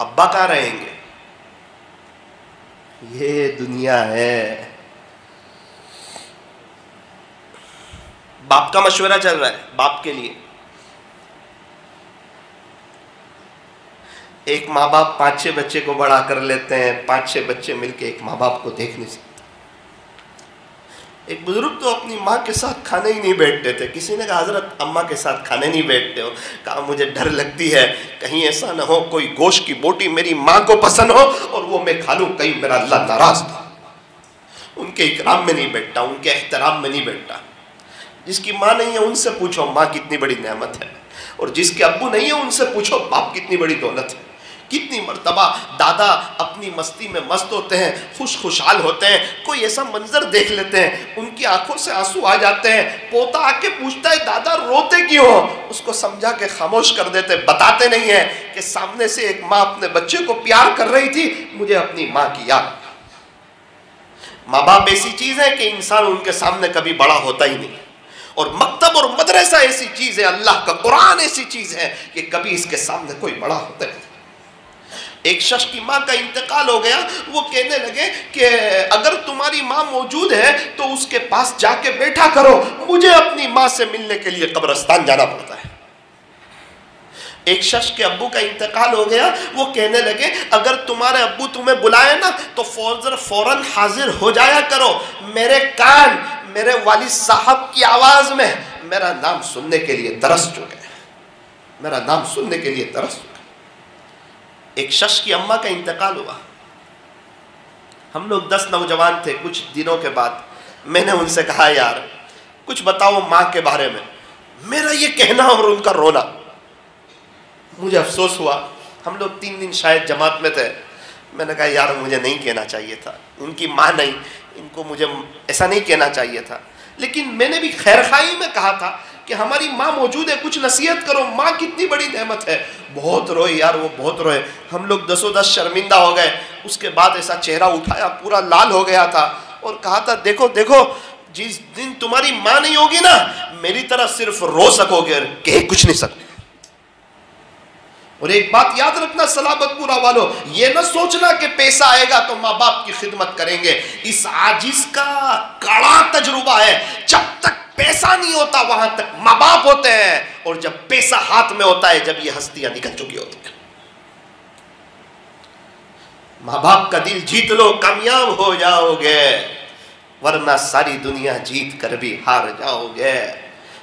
[SPEAKER 3] ابا کہاں رہیں گے؟ یہ دنیا ہے. باپ کا مشورہ چل رہا ہے باپ کے لیے. ایک ماں باپ 5-6 بچے کو بڑا کر لیتے ہیں, 5-6 بچے مل کے ایک ماں باپ کو دیکھ نہیں سکتے. ایک بزرگ تو اپنی ماں کے ساتھ کھانے ہی نہیں بیٹھتے تھے. کسی نے کہا حضرت اماں کے ساتھ کھانے نہیں بیٹھتے ہو؟ کہا مجھے ڈر لگتی ہے کہیں ایسا نہ ہو کوئی گوشت کی بوٹی میری ماں کو پسند ہو اور وہ میں کھا لوں, کہیں میرا اللہ ناراض تھا. ان کے اکرام میں نہیں بیٹھتا, ان کے احترام میں نہیں بیٹھتا. جس کی ماں نہیں ہے ان سے پوچھو ماں کتنی بڑی نعمت ہے, اور جس کے ابو نہیں ہے ان سے پوچھو باپ کتنی بڑی دولت ہے. کتنی مرتبہ دادا اپنی مستی میں مست ہوتے ہیں, خوشحال ہوتے ہیں, کوئی ایسا منظر دیکھ لیتے ہیں, ان کی آنکھوں سے آنسو آ جاتے ہیں. پوتا آ کے پوچھتا ہے دادا روتے کیوں ہو؟ اس کو سمجھا کے خاموش کر دیتے, بتاتے نہیں ہیں کہ سامنے سے ایک ماں اپنے بچے کو پیار کر رہی تھی, مجھے اپنی ماں کی یاد. ماں باپ ایسی چیز ہے کہ انسان ان کے سامنے کبھی بڑا ہوتا ہی نہیں, اور مکتب اور مدرسہ ایسی چیز ہے, اللہ کا قرآن ایسی چیز ہے کہ کبھی اس کے سامنے کوئی بڑا ہوتا ہے. ایک شخص کی ماں کا انتقال ہو گیا, وہ کہنے لگے کہ اگر تمہاری ماں موجود ہے تو اس کے پاس جا کے بیٹھا کرو, مجھے اپنی ماں سے ملنے کے لیے قبرستان جانا پڑتا ہے. ایک شخص کے ابو کا انتقال ہو گیا, وہ کہنے لگے اگر تمہارے ابو تمہیں بلائے نا تو فوراً حاضر ہو جایا کرو, میرے کان میرے والد صاحب کی آواز میں میرا نام سننے کے لیے ترس چکے, میرا نام سننے کے لیے ترس چکے. ایک شخص کی اماں کا انتقال ہوا, ہم لوگ 10 نوجوان تھے. کچھ دنوں کے بعد میں نے ان سے کہا یار کچھ بتاؤ ماں کے بارے میں. میرا یہ کہنا اور ان کا رونا, مجھے افسوس ہوا. ہم لوگ 3 دن شاید جماعت میں تھے. میں نے کہا یار مجھے نہیں کہنا چاہیے تھا, ان کی ماں نہیں, ان کو مجھے ایسا نہیں کہنا چاہیے تھا. لیکن میں نے بھی خیر خواہی میں کہا تھا کہ ہماری ماں موجود ہے, کچھ نصیحت کرو, ماں کتنی بڑی نعمت ہے. بہت روئے یار, وہ بہت روئے. ہم لوگ 10 شرمندہ ہو گئے. اس کے بعد ایسا چہرہ اٹھایا, پورا لال ہو گیا تھا, اور کہا تھا دیکھو دیکھو جس دن تمہاری ماں نہیں ہوگی نا میری طرح صرف رو سکو گے, کہہ کچھ نہیں سکتے. اور ایک بات یاد رکھنا صلابت پورا والو, یہ نہ سوچنا کہ پیسہ آئے گا تو ماں باپ کی خدمت کریں گے. اس عاجز کا کڑا تجربہ ہے, جب تک پیسہ نہیں ہوتا وہاں تک ماں باپ ہوتے ہیں, اور جب پیسہ ہاتھ میں ہوتا ہے جب یہ ہستیاں نکل چکی ہوتی ہیں. ماں باپ کا دل جیت لو, کامیاب ہو جاؤ گے, ورنہ ساری دنیا جیت کر بھی ہار جاؤ گے.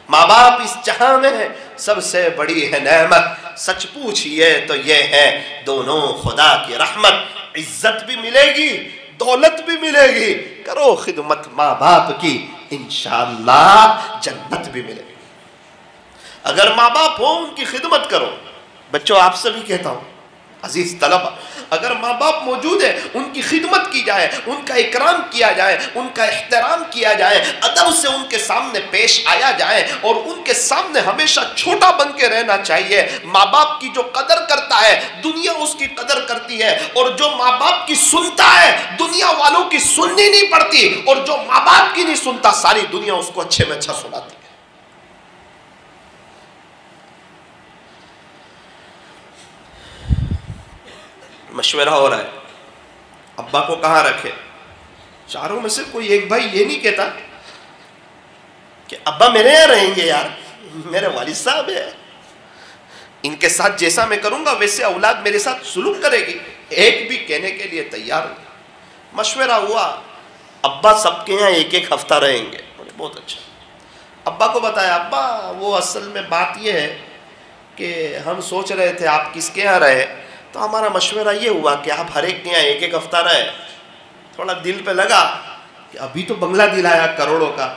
[SPEAKER 3] ماں باپ اس جہاں میں سب سے بڑی ہے نعمت. سچ پوچھئے تو یہ ہے دونوں خدا کی رحمت. عزت بھی ملے گی, دولت بھی ملے گی. کرو خدمت ماں باپ کی, انشاءاللہ جنت بھی ملے گی. اگر ماں باپ ہو ان کی خدمت کرو. بچوں آپ سے بھی کہتا ہوں, عزیز طلبہ, اگر ماں باپ موجود ہے ان کی خدمت کی جائے, ان کا اکرام کیا جائے, ان کا احترام کیا جائے, ادب سے ان کے سامنے پیش آیا جائے, اور ان کے سامنے ہمیشہ چھوٹا بن کے رہنا چاہیے. ماں باپ کی جو قدر کرتا ہے دنیا اس کی قدر کرتی ہے, اور جو ماں باپ کی سنتا ہے دنیا والوں کی سننی نہیں پڑتی, اور جو ماں باپ کی نہیں سنتا ساری دنیا اس کو اچھے میں اچھا سناتی ہے. مشورہ ہو رہا ہے ابا کو کہاں رکھے. چاروں میں سے کوئی ایک بھائی یہ نہیں کہتا کہ ابا میرے یہاں رہیں گے, یار میرے والد صاحب ہیں, ان کے ساتھ جیسا میں کروں گا ویسے اولاد میرے ساتھ سلوک کرے گی. ایک بھی کہنے کے لیے تیار نہیں. مشورہ ہوا, ابا سب کے یہاں ایک ایک ہفتہ رہیں گے. بہت اچھا. ابا کو بتایا ابا وہ اصل میں بات یہ ہے کہ ہم سوچ رہے تھے آپ کس کے یہاں رہے تو ہمارا مشورہ یہ ہوا کہ آپ ہر ایک کے یہاں ایک ایک ہفتہ رہے. تھوڑا دل پہ لگا کہ ابھی تو بنگلہ دلایا کروڑوں کا.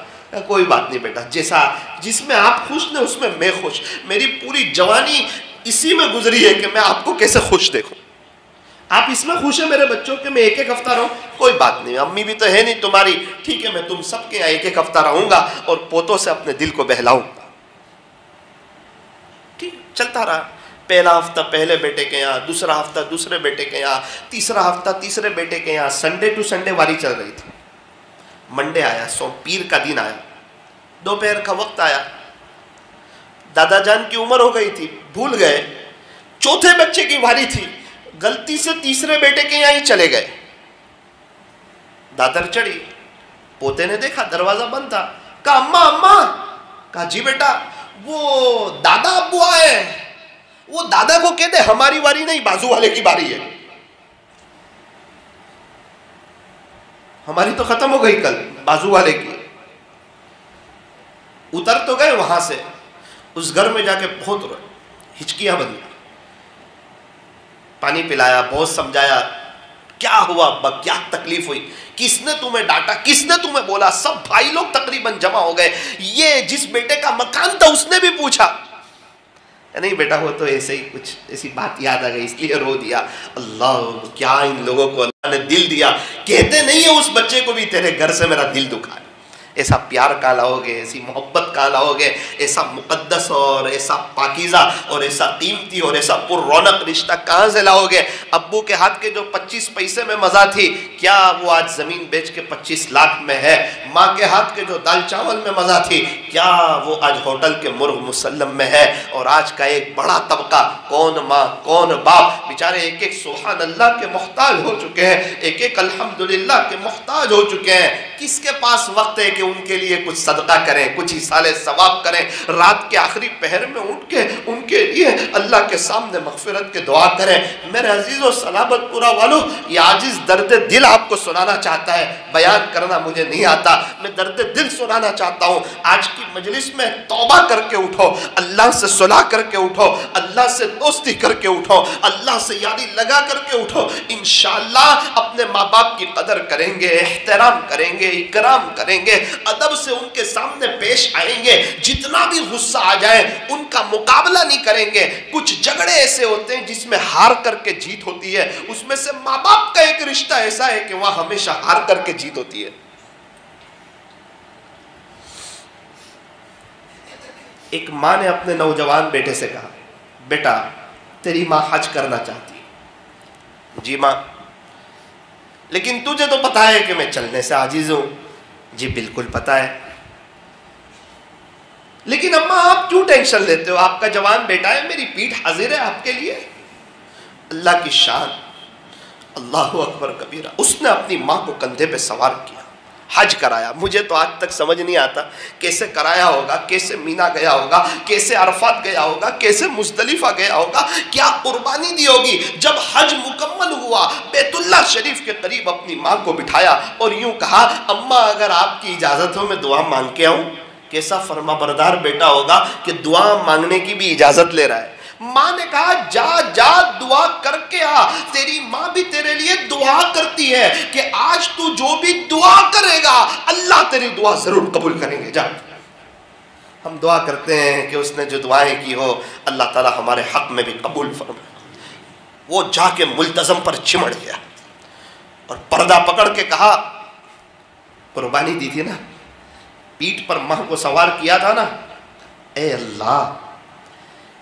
[SPEAKER 3] کوئی بات نہیں بیٹا, جیسا جس میں آپ خوش نے اس میں میں خوش. میری پوری جوانی اسی میں گزری ہے کہ میں آپ کو کیسے خوش دیکھوں. آپ اس میں خوش ہیں میرے بچوں کے میں ایک ایک ہفتہ رہوں, کوئی بات نہیں, امی بھی تو ہے نہیں تمہاری, ٹھیک ہے میں تم سب کے یہاں ایک ایک ہفتہ رہوں گا اور پوتوں سے اپنے دل کو بہلاؤں گا. ٹھیک چلتا رہا. پہلا ہفتہ پہلے بیٹے کے یہاں, دوسرا ہفتہ دوسرے بیٹے کے یہاں, تیسرا ہفتہ تیسرے بیٹے کے یہاں. سنڈے ٹو سنڈے واری چل رہی تھی. منڈے آیا, پیر کا دن آیا, دوپہر کا وقت آیا. دادا جان کی عمر ہو گئی تھی, بھول گئے. چوتھے بچے کی واری تھی, غلطی سے تیسرے بیٹے کے یہاں ہی چلے گئے. دادر چڑھی, پوتے نے دیکھا دروازہ بند تھا. کہا اماں اماں. کہا جی بیٹا, وہ دادا ابو آئے. وہ دادا کو کہتے ہماری واری نہیں, بازو والے کی باری ہے. ہماری تو ختم ہو گئی کل, بازو والے کی. اتر تو گئے وہاں سے, اس گھر میں جا کے بہت روئے, ہچکیاں بندی. پانی پلایا, بہت سمجھایا, کیا ہوا ابا, کیا تکلیف ہوئی, کس نے تمہیں ڈانٹا, کس نے تمہیں بولا. سب بھائی لوگ تقریباً جمع ہو گئے. یہ جس بیٹے کا مکان تھا اس نے بھی پوچھا. نہیں بیٹا وہ تو ایسے ہی کچھ ایسی بات یاد آ گئی اس لیے رو دیا. اللہ, کیا ان لوگوں کو اللہ نے دل دیا, کہتے نہیں ہے اس بچے کو بھی تیرے گھر سے میرا دل دکھا ہے. ایسا پیار کہاں لاؤ گے, ایسی محبت کہاں لاؤ گے, ایسا مقدس اور ایسا پاکیزہ اور ایسا قیمتی اور ایسا پر رونق رشتہ کہاں سے لاؤ گے. ابو کے ہاتھ کے جو 25 پیسے میں مزہ تھی, کیا وہ آج زمین بیچ کے 25 لاکھ میں ہے. ماں کے ہاتھ کے جو دال چاول میں مزہ تھی, کیا وہ آج ہوٹل کے مرغ مسلم میں ہے. اور آج کا ایک بڑا طبقہ, کون ماں کون باپ, بیچارے ایک ایک سبحان اللہ کے محتاج ہو چکے ہیں, ایک ایک الحمدللہ کے محتاج ہو چکے ہیں. کس کے پاس وقت ہے کہ ان کے لیے کچھ صدقہ کریں, کچھ ایصال ثواب کریں, رات کے آخری پہر میں اٹھ کے ان کے لیے اللہ کے سامنے مغفرت کے دعا کریں. میرے عزیز و سلامت پورا والو, یہ عاجز درد دل آپ کو سنانا چاہتا ہے, بیان کرنا مجھے نہیں آتا, میں درد دل سنانا چاہتا ہوں. آج کی مجلس میں توبہ کر کے اٹھو, اللہ سے صلح کر کے اٹھو, اللہ سے دوستی کر کے اٹھو, اللہ سے یاری لگا کر کے اٹھو. انشاءاللہ اپنے ماں باپ کی قدر کریں گے, احترام کریں گے, اکرام کریں گے, ادب سے ان کے سامنے پیش آئیں گے. جتنا بھی غصہ آ جائے ان کا مقابلہ نہیں کریں گے. کچھ جھگڑے ایسے ہوتے ہیں جس میں ہار کر کے جیت ہوتی ہے, اس میں سے ماں باپ کا ایک رشتہ ایسا ہے کہ وہاں ہمیشہ ہار کر کے جیت ہوتی ہے. ایک ماں نے اپنے نوجوان بیٹے سے کہا, بیٹا تیری ماں حج کرنا چاہتی ہے. جی ماں, لیکن تجھے تو پتا ہے کہ میں چلنے سے عاجز ہوں. جی بالکل پتا ہے, لیکن اماں آپ کیوں ٹینشن لیتے ہو, آپ کا جوان بیٹا ہے, میری پیٹھ حاضر ہے آپ کے لیے. اللہ کی شان, اللہ اکبر کبیرہ. اس نے اپنی ماں کو کندھے پہ سوار کیا, حج کرایا. مجھے تو آج تک سمجھ نہیں آتا کیسے کرایا ہوگا, کیسے مینا گیا ہوگا, کیسے عرفات گیا ہوگا, کیسے مزدلفہ گیا ہوگا, کیا قربانی دی ہوگی. جب حج مکمل ہوا, بیت اللہ شریف کے قریب اپنی ماں کو بٹھایا اور یوں کہا, اماں اگر آپ کی اجازت ہو میں دعا مانگ کے آؤں. کیسا فرما بردار بیٹا ہوگا کہ دعا مانگنے کی بھی اجازت لے رہا ہے. ماں نے کہا جا جا دعا کر کے آ. تیری ماں بھی تیرے لیے دعا کرتی ہے کہ آج تو جو بھی دعا کرے گا اللہ تیری دعا ضرور قبول کریں گے. جا, ہم دعا کرتے ہیں کہ اس نے جو دعائیں کی ہو اللہ تعالی ہمارے حق میں بھی قبول فرمائے. وہ جا کے ملتزم پر چمڑ گیا اور پردہ پکڑ کے کہا, قربانی دی تھی نا, پیٹھ پر ماں کو سوار کیا تھا نا, اے اللہ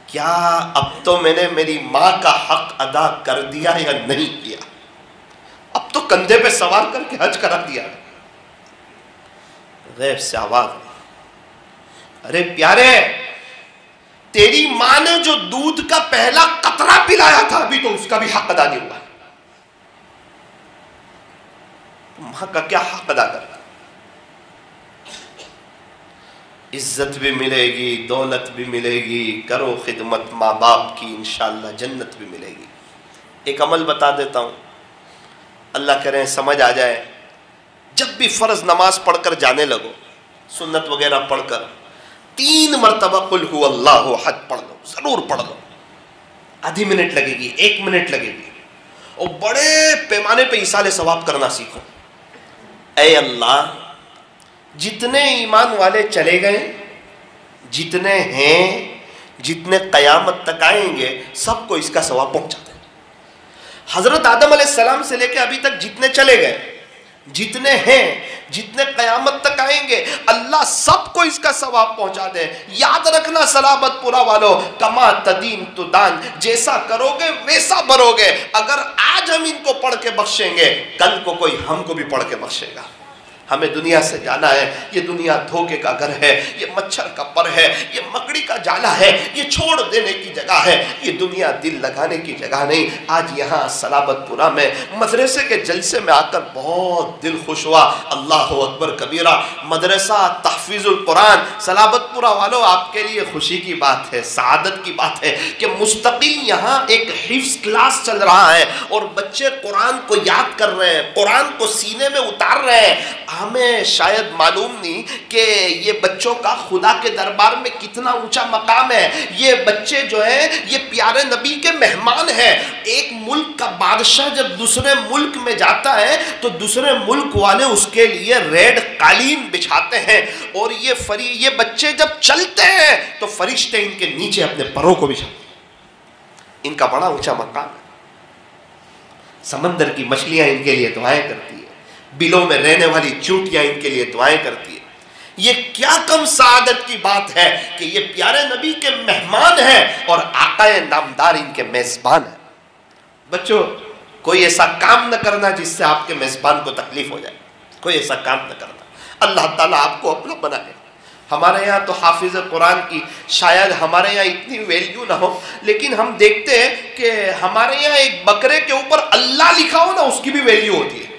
[SPEAKER 3] کیا اب تو میں نے میری ماں کا حق ادا کر دیا یا نہیں کیا. اب تو کندھے پہ سوار کر کے حج کرا دیا. غیب سے آواز, ارے پیارے تیری ماں نے جو دودھ کا پہلا قطرہ پلایا تھا ابھی تو اس کا بھی حق ادا نہیں ہوا. ماں کا کیا حق ادا کر. عزت بھی ملے گی, دولت بھی ملے گی, کرو خدمت ماں باپ کی, انشاءاللہ جنت بھی ملے گی. ایک عمل بتا دیتا ہوں, اللہ کرے سمجھ آ جائے. جب بھی فرض نماز پڑھ کر جانے لگو، سنت وغیرہ پڑھ کر 3 مرتبہ قل هو اللہ احد پڑھ لو، ضرور پڑھ لو. آدھی منٹ لگے گی، 1 منٹ لگے گی، اور بڑے پیمانے پہ ایصال ثواب کرنا سیکھو. اے اللہ، جتنے ایمان والے چلے گئے، جتنے ہیں، جتنے قیامت تک آئیں گے، سب کو اس کا ثواب پہنچا دیں. حضرت آدم علیہ السلام سے لے کے ابھی تک جتنے چلے گئے، جتنے ہیں، جتنے قیامت تک آئیں گے، اللہ سب کو اس کا ثواب پہنچا دے. یاد رکھنا سلامت پورا والو، کما تدین تو دان، جیسا کرو گے ویسا بھرو گے. اگر آج ہم ان کو پڑھ کے بخشیں گے، کل کو کوئی ہم کو بھی پڑھ کے بخشے گا. ہمیں دنیا سے جانا ہے. یہ دنیا دھوکے کا گھر ہے، یہ مچھر کا پر ہے، یہ مکڑی کا جالا ہے، یہ چھوڑ دینے کی جگہ ہے. یہ دنیا دل لگانے کی جگہ نہیں. آج یہاں سلامت پورا میں مدرسے کے جلسے میں آ کر بہت دل خوش ہوا. اللہ اکبر کبیرہ. مدرسہ تحفیظ القرآن سلامت پورا والو، آپ کے لیے خوشی کی بات ہے، سعادت کی بات ہے کہ مستقل یہاں ایک حفظ کلاس چل رہا ہے اور بچے قرآن کو یاد کر رہے ہیں، قرآن کو سینے میں اتار رہے ہیں. ہمیں شاید معلوم نہیں کہ یہ بچوں کا خدا کے دربار میں کتنا اونچا مقام ہے. یہ بچے جو ہیں یہ پیارے نبی کے مہمان ہیں. ایک ملک کا بادشاہ جب دوسرے ملک میں جاتا ہے تو دوسرے ملک والے اس کے لیے ریڈ قالین بچھاتے ہیں، اور یہ بچے جب چلتے ہیں تو فرشتے ان کے نیچے اپنے پروں کو بچھاتے ہیں. ان کا بڑا اونچا مقام ہے. سمندر کی مچھلیاں ان کے لیے دعائیں کرتی ہیں، بلوں میں رہنے والی چونٹیاں ان کے لیے دعائیں کرتی ہیں. یہ کیا کم سعادت کی بات ہے کہ یہ پیارے نبی کے مہمان ہیں اور آقا نامدار ان کے میزبان ہیں. بچوں، کوئی ایسا کام نہ کرنا جس سے آپ کے میزبان کو تکلیف ہو جائے. کوئی ایسا کام نہ کرنا. اللہ تعالیٰ آپ کو اپنا بنائے. ہمارے یہاں تو حافظ قرآن کی شاید ہمارے یہاں اتنی ویلیو نہ ہو، لیکن ہم دیکھتے ہیں کہ ہمارے یہاں ایک بکرے کے اوپر اللہ لکھا ہو نا، اس کی بھی ویلیو ہوتی ہے.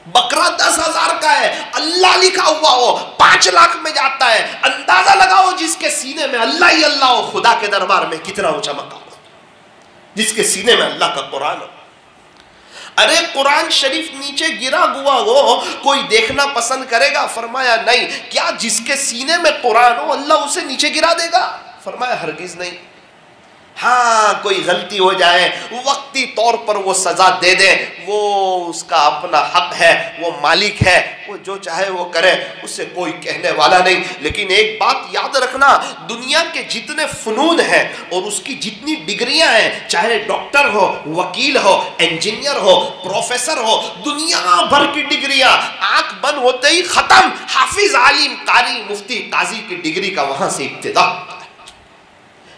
[SPEAKER 3] بکرا 10,000 کا ہے، اللہ لکھا ہوا ہو 5 لاکھ میں جاتا ہے. اندازہ لگاؤ جس کے سینے میں اللہ ہی اللہ ہو، خدا کے دربار میں کتنا اونچا مقام ہو. جس کے سینے میں اللہ کا قرآن ہو. ارے قرآن شریف نیچے گرا ہوا ہو، کوئی دیکھنا پسند کرے گا؟ فرمایا نہیں. کیا جس کے سینے میں قرآن ہو اللہ اسے نیچے گرا دے گا؟ فرمایا ہرگز نہیں. ہاں کوئی غلطی ہو جائے، وقتی طور پر وہ سزا دے دیں، وہ اس کا اپنا حق ہے، وہ مالک ہے، وہ جو چاہے وہ کرے، اس سے کوئی کہنے والا نہیں. لیکن ایک بات یاد رکھنا، دنیا کے جتنے فنون ہیں اور اس کی جتنی ڈگریاں ہیں، چاہے ڈاکٹر ہو، وکیل ہو، انجینئر ہو، پروفیسر ہو، دنیا بھر کی ڈگریاں آنکھ بند ہوتے ہی ختم. حافظ، عالم، قاری، مفتی، قاضی کی ڈگری کا وہاں سے ابتدا.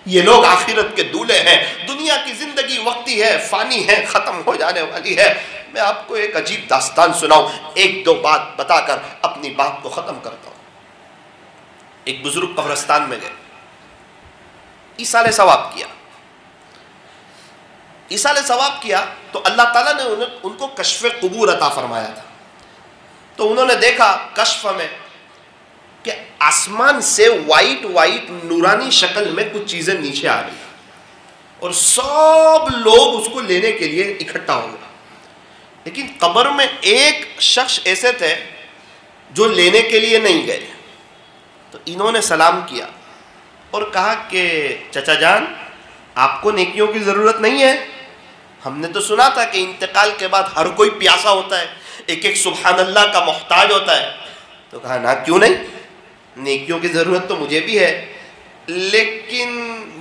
[SPEAKER 3] یہ لوگ آخرت کے دولے ہیں. دنیا کی زندگی وقتی ہے، فانی ہے، ختم ہو جانے والی ہے. میں آپ کو ایک عجیب داستان سناؤں، 1-2 بات بتا کر اپنی بات کو ختم کرتا ہوں. ایک بزرگ قبرستان میں گئے، ایصال ثواب کیا. ایصال ثواب کیا تو اللہ تعالیٰ نے ان کو کشف قبور عطا فرمایا تھا. تو انہوں نے دیکھا کشف میں کہ آسمان سے وائٹ نورانی شکل میں کچھ چیزیں نیچے آ رہی اور سب لوگ اس کو لینے کے لیے اکٹھا ہو گئے. لیکن قبر میں ایک شخص ایسے تھے جو لینے کے لیے نہیں گئے. تو انہوں نے سلام کیا اور کہا کہ چچا جان، آپ کو نیکیوں کی ضرورت نہیں ہے؟ ہم نے تو سنا تھا کہ انتقال کے بعد ہر کوئی پیاسا ہوتا ہے، ایک سبحان اللہ کا محتاج ہوتا ہے. تو کہا نا، کیوں نہیں، نیکیوں کی ضرورت تو مجھے بھی ہے. لیکن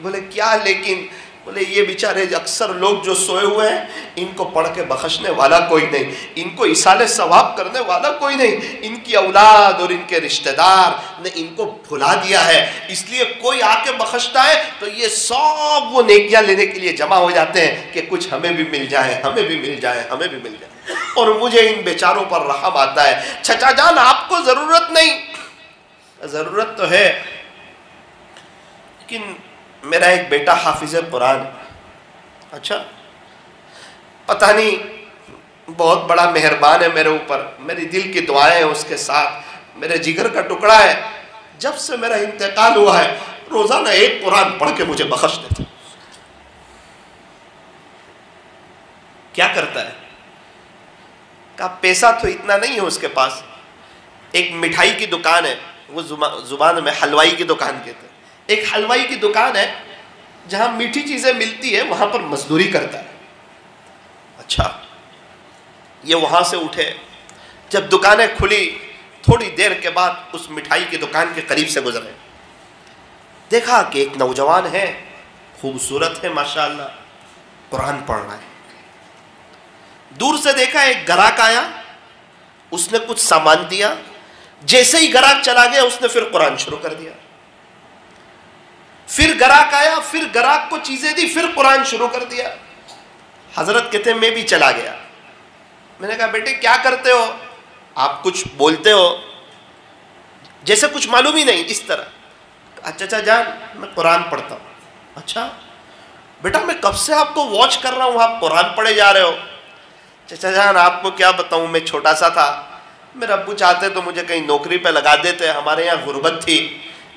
[SPEAKER 3] بولے کیا لیکن؟ بولے یہ بیچارے اکثر لوگ جو سوئے ہوئے ہیں، ان کو پڑھ کے بخشنے والا کوئی نہیں، ان کو ایصال ثواب کرنے والا کوئی نہیں. ان کی اولاد اور ان کے رشتہ دار نے ان کو بھلا دیا ہے، اس لیے کوئی آ کے بخشتا ہے تو یہ سب وہ نیکیاں لینے کے لیے جمع ہو جاتے ہیں کہ کچھ ہمیں بھی مل جائے، ہمیں بھی مل جائے، ہمیں بھی مل جائے. اور مجھے ان بیچاروں پر رحم آتا ہے. چچا جان، آپ کو ضرورت نہیں. ضرورت تو ہے، لیکن میرا ایک بیٹا حافظ قرآن. اچھا، پتہ نہیں، بہت بڑا مہربان ہے میرے اوپر، میری دل کی دعائیں ہیں اس کے ساتھ، میرے جگر کا ٹکڑا ہے. جب سے میرا انتقال ہوا ہے روزانہ ایک قرآن پڑھ کے مجھے بخش دیتا. کیا کرتا ہے؟ کہا پیسہ تو اتنا نہیں ہے اس کے پاس، ایک مٹھائی کی دکان ہے، وہ زبان میں حلوائی کی دکان کہتے ہیں، ایک حلوائی کی دکان ہے جہاں میٹھی چیزیں ملتی ہے، وہاں پر مزدوری کرتا ہے۔ اچھا، یہ وہاں سے اٹھے، جب دکانیں کھلی تھوڑی دیر کے بعد اس مٹھائی کی دکان کے قریب سے گزرے، دیکھا کہ ایک نوجوان ہے، خوبصورت ہے ماشاءاللہ، قرآن پڑھ رہا ہے۔ دور سے دیکھا ایک گراہک آیا، اس نے کچھ سامان دیا، جیسے ہی گراہک چلا گیا اس نے پھر قرآن شروع کر دیا۔ پھر گراہک آیا، پھر گراہک کو چیزیں دی، پھر قرآن شروع کر دیا۔ حضرت کہتے ہیں میں بھی چلا گیا، میں نے کہا بیٹے کیا کرتے ہو آپ؟ کچھ بولتے ہو جیسے کچھ معلوم ہی نہیں، اس طرح۔ چچا جان میں قرآن پڑھتا ہوں۔ اچھا بیٹا میں کب سے آپ کو واچ کر رہا ہوں، آپ قرآن پڑھے جا رہے ہو۔ چچا جان آپ کو کیا بتاؤں، میں چھوٹا سا تھا، میرے ابو چاہتے تو مجھے کہیں نوکری پہ لگا دیتے، ہمارے یہاں غربت تھی،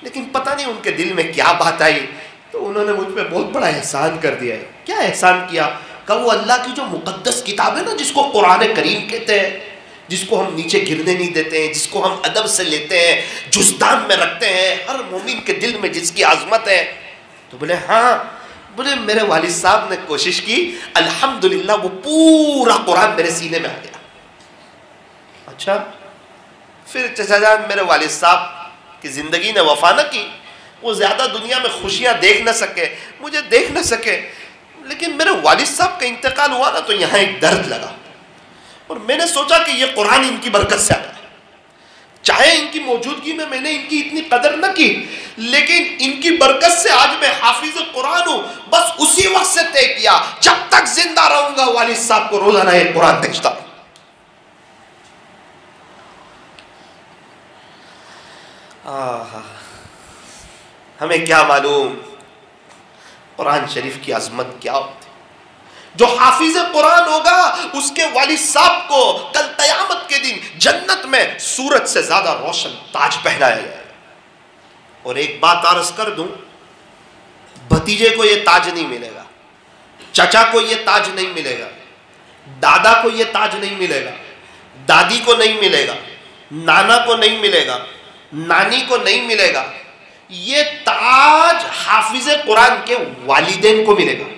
[SPEAKER 3] لیکن پتہ نہیں ان کے دل میں کیا بات آئی تو انہوں نے مجھ پہ بہت بڑا احسان کر دیا ہے۔ کیا احسان کیا؟ کہ وہ اللہ کی جو مقدس کتاب ہے نا، جس کو قرآن کریم کہتے ہیں، جس کو ہم نیچے گرنے نہیں دیتے ہیں، جس کو ہم ادب سے لیتے ہیں، جزدان میں رکھتے ہیں، ہر مومن کے دل میں جس کی عظمت ہے۔ تو بولے ہاں، بولے میرے والد صاحب نے کوشش کی، الحمدللہ وہ پورا قرآن میرے سینے میں آ گیا۔ اچھا، پھر چچا جان میرے والد صاحب کی زندگی نے وفا نہ کی، وہ زیادہ دنیا میں خوشیاں دیکھ نہ سکے، مجھے دیکھ نہ سکے، لیکن میرے والد صاحب کا انتقال ہوا نا تو یہاں ایک درد لگا، اور میں نے سوچا کہ یہ قرآن ان کی برکت سے آیا۔ چاہے ان کی موجودگی میں نے ان کی اتنی قدر نہ کی، لیکن ان کی برکت سے آج میں حافظ قرآن ہوں۔ بس اسی وقت سے طے کیا جب تک زندہ رہوں گا والد صاحب کو روزانہ ایک قرآن بھیجتا ہوں۔ ہمیں کیا معلوم قرآن شریف کی عظمت کیا ہوتی۔ جو حافظ قرآن ہوگا اس کے والد صاحب کو کل قیامت کے دن جنت میں سورج سے زیادہ روشن تاج پہنایا جائے گا۔ اور ایک بات عرض کر دوں، بھتیجے کو یہ تاج نہیں ملے گا، چچا کو یہ تاج نہیں ملے گا، دادا کو یہ تاج نہیں ملے گا، دادی کو نہیں ملے گا، نانا کو نہیں ملے گا، نانی کو نہیں ملے گا، یہ تاج حافظ قرآن کے والدین کو ملے گا۔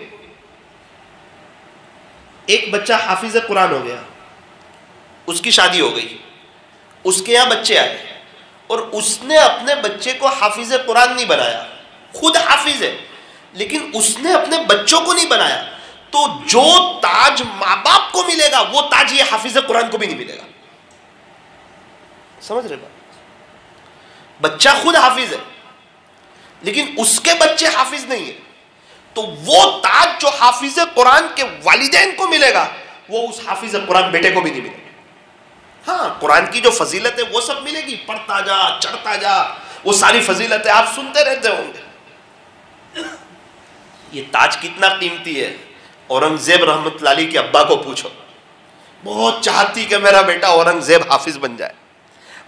[SPEAKER 3] ایک بچہ حافظ قرآن ہو گیا، اس کی شادی ہو گئی، اس کے یہاں بچے آئے، اور اس نے اپنے بچے کو حافظ قرآن نہیں بنایا، خود حافظ ہے لیکن اس نے اپنے بچوں کو نہیں بنایا، تو جو تاج ماں باپ کو ملے گا وہ تاج یہ حافظ قرآن کو بھی نہیں ملے گا۔ سمجھ رہے بات؟ بچہ خود حافظ ہے لیکن اس کے بچے حافظ نہیں ہیں، تو وہ تاج جو حافظ قرآن کے والدین کو ملے گا وہ اس حافظ قرآن بیٹے کو بھی نہیں ملے گا۔ ہاں قرآن کی جو فضیلت ہے وہ سب ملے گی، پڑھتا جا چڑھتا جا، وہ ساری فضیلتیں آپ سنتے رہتے ہوں گے۔ یہ تاج کتنا قیمتی ہے، اورنگزیب رحمت اللہ علیہ کے ابا کو پوچھو، بہت چاہتی کہ میرا بیٹا اورنگزیب حافظ بن جائے،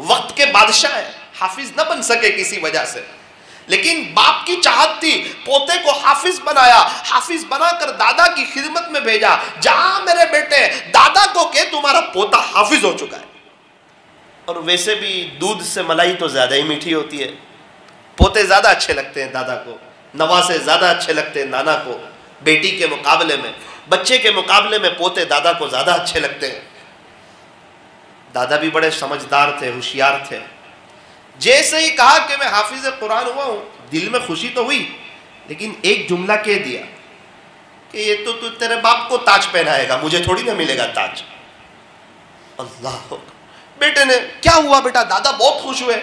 [SPEAKER 3] وقت کے بادشاہ ہے، حافظ نہ بن سکے کسی وجہ سے، لیکن باپ کی چاہت تھی، پوتے کو حافظ بنایا، حافظ بنا کر دادا کی خدمت میں بھیجا، جہاں میرے بیٹے دادا کو کہ تمہارا پوتا حافظ ہو چکا ہے۔ اور ویسے بھی دودھ سے ملائی تو زیادہ ہی میٹھی ہوتی ہے، پوتے زیادہ اچھے لگتے ہیں دادا کو، نواسے زیادہ اچھے لگتے ہیں نانا کو، بیٹی کے مقابلے میں، بچے کے مقابلے میں پوتے دادا کو زیادہ اچھے لگتے ہیں۔ دادا بھی بڑے سمجھدار تھے، ہوشیار تھے، جیسے ہی کہا کہ میں حافظ قرآن ہوا ہوں، دل میں خوشی تو ہوئی لیکن ایک جملہ کہہ دیا کہ یہ تو تیرے باپ کو تاج پہنائے گا، مجھے تھوڑی نہ ملے گا تاج۔ اللہ، بیٹے نے کیا ہوا بیٹا؟ دادا بہت خوش ہوئے،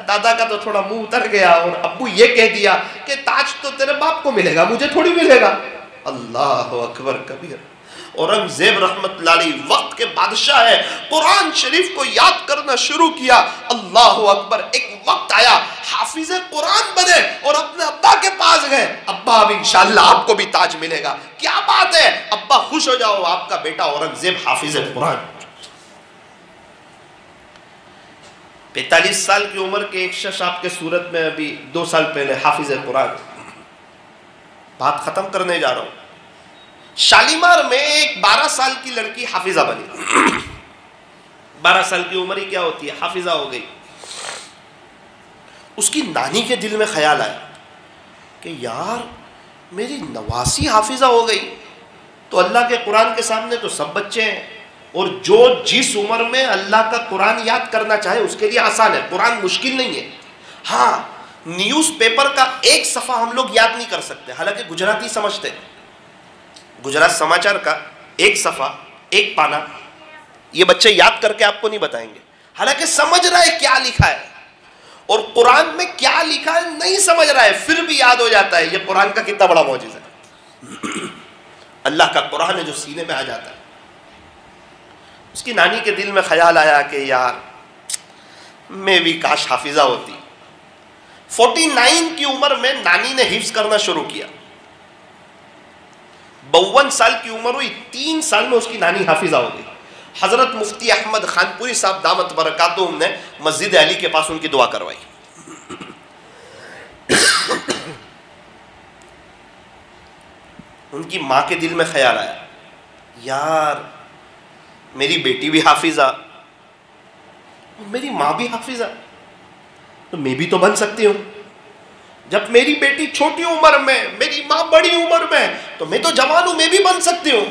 [SPEAKER 3] دادا کا تو تھوڑا منہ اتر گیا اور ابو یہ کہہ دیا کہ تاج تو تیرے باپ کو ملے گا، مجھے تھوڑی ملے گا۔ اللہ اکبر کبیر۔ اورنگزیب رحمت اللہ علیہ وقت کے بادشاہ ہے، قرآن شریف کو یاد کرنا شروع کیا، اللہ اکبر۔ ایک وقت آیا حافظ قرآن بنے اور اپنے ابا کے پاس گئے، ابا اب انشاءاللہ آپ کو بھی تاج ملے گا۔ کیا بات ہے ابا، خوش ہو جاؤ، آپ کا بیٹا اورنگزیب حافظ قرآن۔ 45 سال کی عمر کے ایک شخص آپ کے صورت میں ابھی 2 سال پہلے حافظ قرآن۔ بات ختم کرنے جا رہا ہوں۔ شالیمار میں ایک 12 سال کی لڑکی حافظہ بنی، 12 سال کی عمر ہی کیا ہوتی ہے، حافظہ ہو گئی. اس کی نانی کے دل میں خیال آیا کہ یار میری نواسی حافظہ ہو گئی تو اللہ کے قرآن کے سامنے تو سب بچے ہیں، اور جو جس عمر میں اللہ کا قرآن یاد کرنا چاہے اس کے لیے آسان ہے، قرآن مشکل نہیں ہے. ہاں نیوز پیپر کا ایک صفحہ ہم لوگ یاد نہیں کر سکتے، حالانکہ گجراتی سمجھتے ہیں. گجرات سماچار کا ایک صفحہ، ایک پانا، یہ بچے یاد کر کے آپ کو نہیں بتائیں گے، حالانکہ سمجھ رہا ہے کیا لکھا ہے، اور قرآن میں کیا لکھا ہے نہیں سمجھ رہا ہے پھر بھی یاد ہو جاتا ہے. یہ قرآن کا کتنا بڑا معجزہ ہے. اللہ کا قرآن ہے جو سینے میں آ جاتا ہے. اس کی نانی کے دل میں خیال آیا کہ یار میں بھی کاش حافظہ ہوتی. 49 کی عمر میں نانی نے حفظ کرنا شروع کیا. 52 سال کی عمر ہوئی، 3 سال میں اس کی نانی حافظہ ہو گئی. حضرت مفتی احمد خان پوری صاحب دامت برکاتہم نے مسجد علی کے پاس ان کی دعا کروائی. ان کی ماں کے دل میں خیال آیا یار میری بیٹی بھی حافظہ، میری ماں بھی حافظہ، تو میں بھی تو بن سکتی ہوں. جب میری بیٹی چھوٹی عمر میں، میری ماں بڑی عمر میں، تو میں تو جوان ہوں، میں بھی بن سکتی ہوں.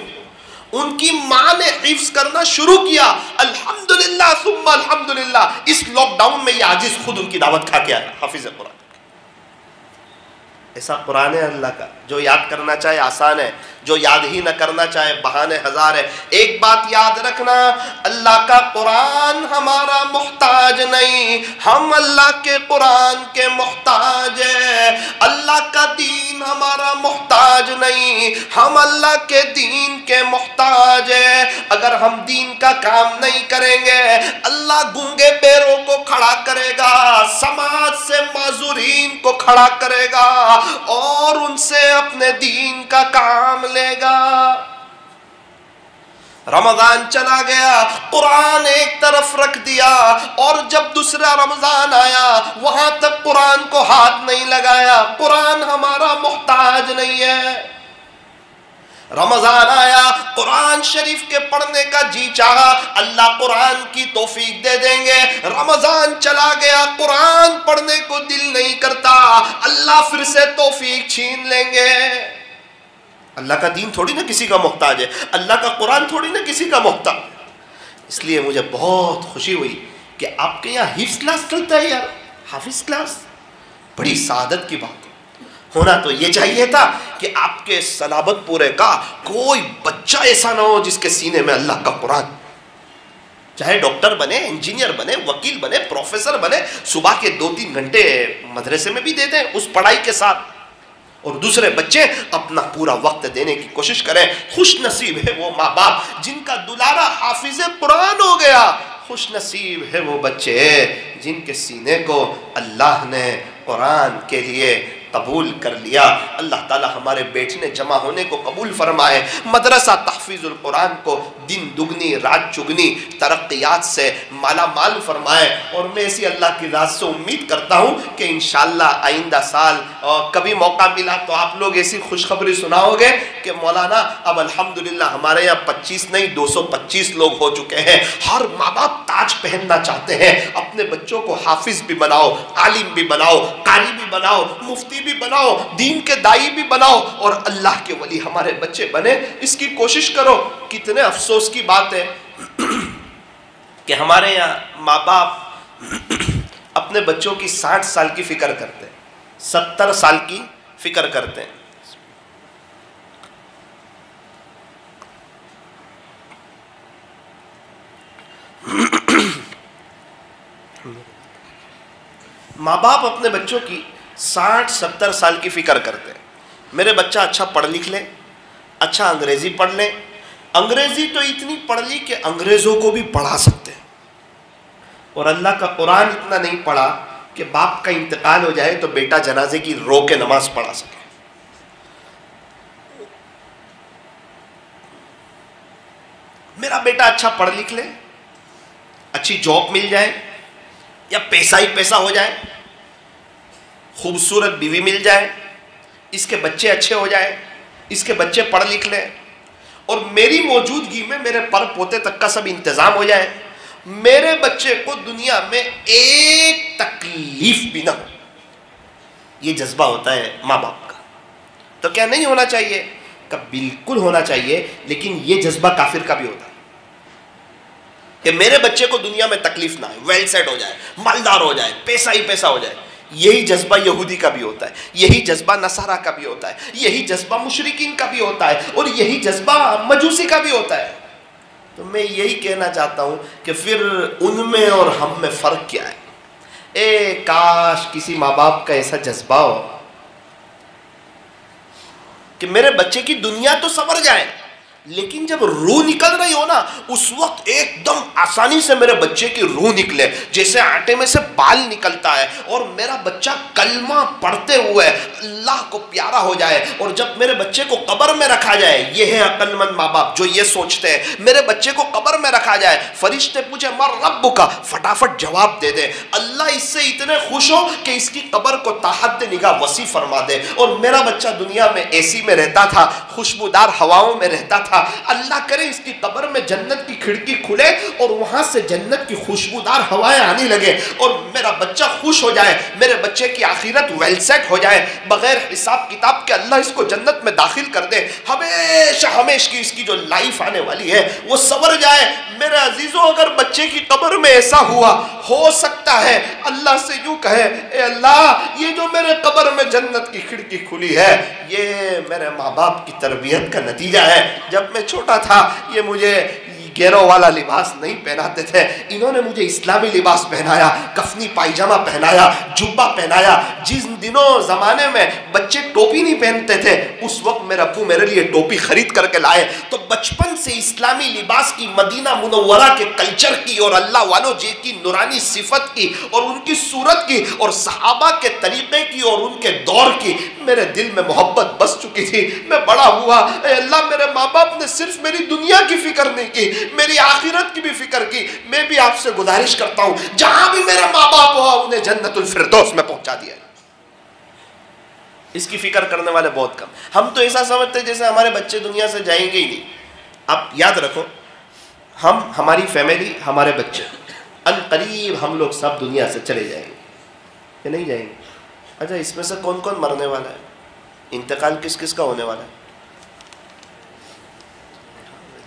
[SPEAKER 3] ان کی ماں نے حفظ کرنا شروع کیا. الحمدللہ ثم الحمدللہ. اس لاک ڈاؤن میں یہ عاجز خود ان کی دعوت کھا کے آیا حافظ قرآن. ایسا قرآن ہے اللہ کا، جو یاد کرنا چاہے آسان ہے، جو یاد ہی نہ کرنا چاہے بہانے ہزار ہے. ایک بات یاد رکھنا، اللہ کا قرآن ہمارا محتاج نہیں، ہم اللہ کے قرآن کے محتاج ہیں. اللہ کا دین ہمارا محتاج نہیں، ہم اللہ کے دین کے محتاج ہیں. اگر ہم دین کا کام نہیں کریں گے اللہ گونگے بیروں کو کھڑا کرے گا، سماج سے معذورین کو کھڑا کرے گا اور ان سے اپنے دین کا کام لے گا. رمضان چلا گیا، قرآن ایک طرف رکھ دیا، اور جب دوسرا رمضان آیا وہاں تک قرآن کو ہاتھ نہیں لگایا. قرآن ہمارا محتاج نہیں ہے. رمضان آیا، قرآن شریف کے پڑھنے کا جی چاہا، اللہ قرآن کی توفیق دے دیں گے. رمضان چلا گیا، قرآن پڑھنے کو دل نہیں کرتا، اللہ پھر سے توفیق چھین لیں گے. اللہ کا دین تھوڑی نہ کسی کا محتاج ہے، اللہ کا قرآن تھوڑی نہ کسی کا محتاج. اس لیے مجھے بہت خوشی ہوئی کہ آپ کے یہاں حفظ کلاس چلتا ہے. یار حافظ کلاس بڑی سعادت کی بات ہے. ہونا تو یہ چاہیے تھا کہ آپ کے صلابت پورے کا کوئی بچہ ایسا نہ ہو جس کے سینے میں اللہ کا قرآن، چاہے ڈاکٹر بنے، انجینئر بنے، وکیل بنے، پروفیسر بنے، صبح کے 2-3 گھنٹے مدرسے میں بھی دے دیں اس پڑھائی کے ساتھ، اور دوسرے بچے اپنا پورا وقت دینے کی کوشش کریں. خوش نصیب ہے وہ ماں باپ جن کا دلارا حافظ قرآن ہو گیا. خوش نصیب ہے وہ بچے جن کے سینے کو اللہ نے قرآن کے لیے قبول کر لیا. اللہ تعالی ہمارے بیٹھنے جمع ہونے کو قبول فرمائے. مدرسہ تحفیظ القرآن کو دن دگنی رات چگنی ترقیات سے مالا مال فرمائے. اور میں اسی اللہ کی ذات سے امید کرتا ہوں کہ انشاءاللہ آئندہ سال کبھی موقع ملا تو آپ لوگ ایسی خوشخبری سناؤ گے کہ مولانا اب الحمدللہ ہمارے یہاں 25 نہیں 225 لوگ ہو چکے ہیں. ہر ماں باپ تاج پہننا چاہتے ہیں. اپنے بچوں کو حافظ بھی بناؤ، عالم بھی بناؤ، قاری بھی بناؤ، مفتی بھی بناؤ، دین کے دائی بھی بناؤ، اور اللہ کے ولی ہمارے بچے بنے. اس کی کوشش کرو. کتنے افسوس کی بات ہے کہ ہمارے یہاں ماں باپ اپنے بچوں کی 60 سال کی فکر کرتے ہیں، 70 سال کی فکر کرتے ہیں. ماں باپ اپنے بچوں کی 60-70 سال کی فکر کرتے ہیں. میرے بچہ اچھا پڑھ لکھ لے، اچھا انگریزی پڑھ لے. انگریزی تو اتنی پڑھ لی کہ انگریزوں کو بھی پڑھا سکتے ہیں، اور اللہ کا قرآن اتنا نہیں پڑھا کہ باپ کا انتقال ہو جائے تو بیٹا جنازے کی رو کے نماز پڑھا سکے. میرا بیٹا اچھا پڑھ لکھ لے، اچھی جاب مل جائے یا پیسہ ہی پیسہ ہو جائے، خوبصورت بیوی مل جائے، اس کے بچے اچھے ہو جائے، اس کے بچے پڑھ لکھ لیں، اور میری موجودگی میں میرے پر پوتے تک کا سب انتظام ہو جائے، میرے بچے کو دنیا میں ایک تکلیف بھی نہ ہو. یہ جذبہ ہوتا ہے ماں باپ کا. تو کیا نہیں ہونا چاہیے؟ کہ بالکل ہونا چاہیے، لیکن یہ جذبہ کافر کا بھی ہوتا ہے کہ میرے بچے کو دنیا میں تکلیف نہ آئے، ویل سیٹ ہو جائے، مالدار ہو جائے، پیسہ ہی پیسہ ہو جائے. یہی جذبہ یہودی کا بھی ہوتا ہے، یہی جذبہ نصارہ کا بھی ہوتا ہے، یہی جذبہ مشرکین کا بھی ہوتا ہے، اور یہی جذبہ مجوسی کا بھی ہوتا ہے. تو میں یہی کہنا چاہتا ہوں کہ پھر ان میں اور ہم میں فرق کیا ہے؟ کاش کسی ماں باپ کا ایسا جذبہ ہو کہ میرے بچے کی دنیا تو سنور جائے، لیکن جب روح نکل رہی ہو نا، اس وقت ایک دم آسانی سے میرے بچے کی روح نکلے، جیسے آٹے میں سے بال نکلتا ہے، اور میرا بچہ کلمہ پڑھتے ہوئے اللہ کو پیارا ہو جائے. اور جب میرے بچے کو قبر میں رکھا جائے، یہ ہے عقل مند ماں باپ جو یہ سوچتے ہیں، میرے بچے کو قبر میں رکھا جائے، فرشتے پوچھے مر رب کا، فٹافٹ جواب دے دے. اللہ اس سے اتنے خوش ہو کہ اس کی قبر کو تحت نگاہ وسیع فرما دے. اور میرا بچہ دنیا میں اے سی میں رہتا تھا، خوشبودار ہواؤں میں رہتا تھا، اللہ کرے اس کی قبر میں جنت کی کھڑکی کھلے اور وہاں سے جنت کی خوشبودار ہوائیں آنے لگے، اور میرا بچہ خوش ہو جائے، میرے بچے کی آخرت ویل سیٹ ہو جائے، بغیر حساب کتاب کے اللہ اس کو جنت میں داخل کر دے، ہمیشہ ہمیشہ کی اس کی جو لائف آنے والی ہے وہ سنور جائے. میرے عزیزوں، اگر بچے کی قبر میں ایسا ہوا، ہو سکتا ہے اللہ سے یوں کہے، اے اللہ یہ جو میرے قبر میں جنت کی کھڑکی کھلی ہے، یہ میرے ماں باپ کی تربیت کا نتیجہ ہے. جب میں چھوٹا تھا یہ مجھے گیروں والا لباس نہیں پہناتے تھے، انہوں نے مجھے اسلامی لباس پہنایا، کفنی پائجامہ پہنایا، جبہ پہنایا. جس دنوں زمانے میں بچے ٹوپی نہیں پہنتے تھے، اس وقت میرے ابو میرے لیے ٹوپی خرید کر کے لائے. تو بچپن سے اسلامی لباس کی، مدینہ منورہ کے کلچر کی، اور اللہ والوں جی کی نورانی صفت کی، اور ان کی صورت کی، اور صحابہ کے طریقے کی، اور ان کے دور کی میرے دل میں محبت بس چکی تھی. میں بڑا ہوا، اے اللہ میرے ماں باپ نے صرف میری دنیا کی فکر نہیں کی، میری آخرت کی بھی فکر کی. میں بھی آپ سے گزارش کرتا ہوں، جہاں بھی میرے ماں باپ ہوا انہیں جنت الفردوس میں پہنچا دیا. اس کی فکر کرنے والے بہت کم. ہم تو ایسا سمجھتے جیسے ہمارے بچے دنیا سے جائیں گے ہی نہیں. اب یاد رکھو، ہماری فیملی، ہمارے بچے ان قریب ہم لوگ سب دنیا سے چلے جائیں گے کہ نہیں جائیں گے؟ اچھا، اس میں سے کون کون مرنے والا ہے؟ انتقال کس کس کا ہونے والا ہے؟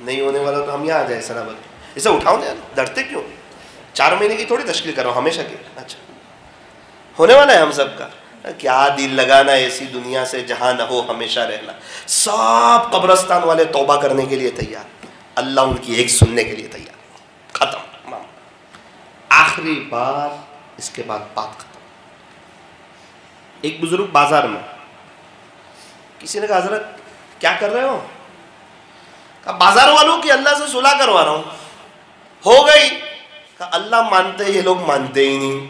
[SPEAKER 3] نہیں ہونے والا تو ہم یہاں آ جائیں سلام علیکم. اسے اٹھاؤ نا، ڈرتے کیوں؟ 4 مہینے کی تھوڑی تشکیل کرو، ہمیشہ کی. اچھا، ہونے والا ہے ہم سب کا. کیا دل لگانا ایسی دنیا سے جہاں نہ ہو ہمیشہ رہنا. سب قبرستان والے توبہ کرنے کے لیے تیار، اللہ ان کی ایک سننے کے لیے تیار. ختم، آخری بات، اس کے بعد بات ختم. ایک بزرگ بازار میں، کسی نے کہا حضرت کیا کر رہے ہو؟ کہا بازار والوں کی اللہ سے صلح کروا رہا ہوں. ہو گئی؟ کہا اللہ مانتے، یہ لوگ مانتے ہی نہیں.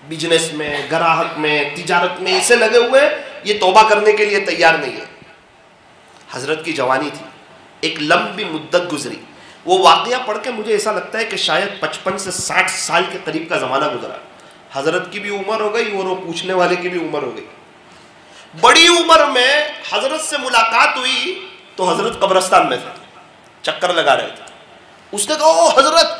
[SPEAKER 3] بزنس میں، گراہک میں، تجارت میں اسے لگے ہوئے، یہ توبہ کرنے کے لیے تیار نہیں ہے. حضرت کی جوانی تھی، ایک لمبی مدت گزری. وہ واقعہ پڑھ کے مجھے ایسا لگتا ہے کہ شاید 55 سے 60 سال کے قریب کا زمانہ گزرا. حضرت کی بھی عمر ہو گئی اور وہ پوچھنے والے کی بھی عمر ہو گئی. بڑی عمر میں حضرت سے ملاقات ہوئی تو حضرت قبرستان میں تھے، چکر لگا رہے تھے. اس نے کہا او حضرت،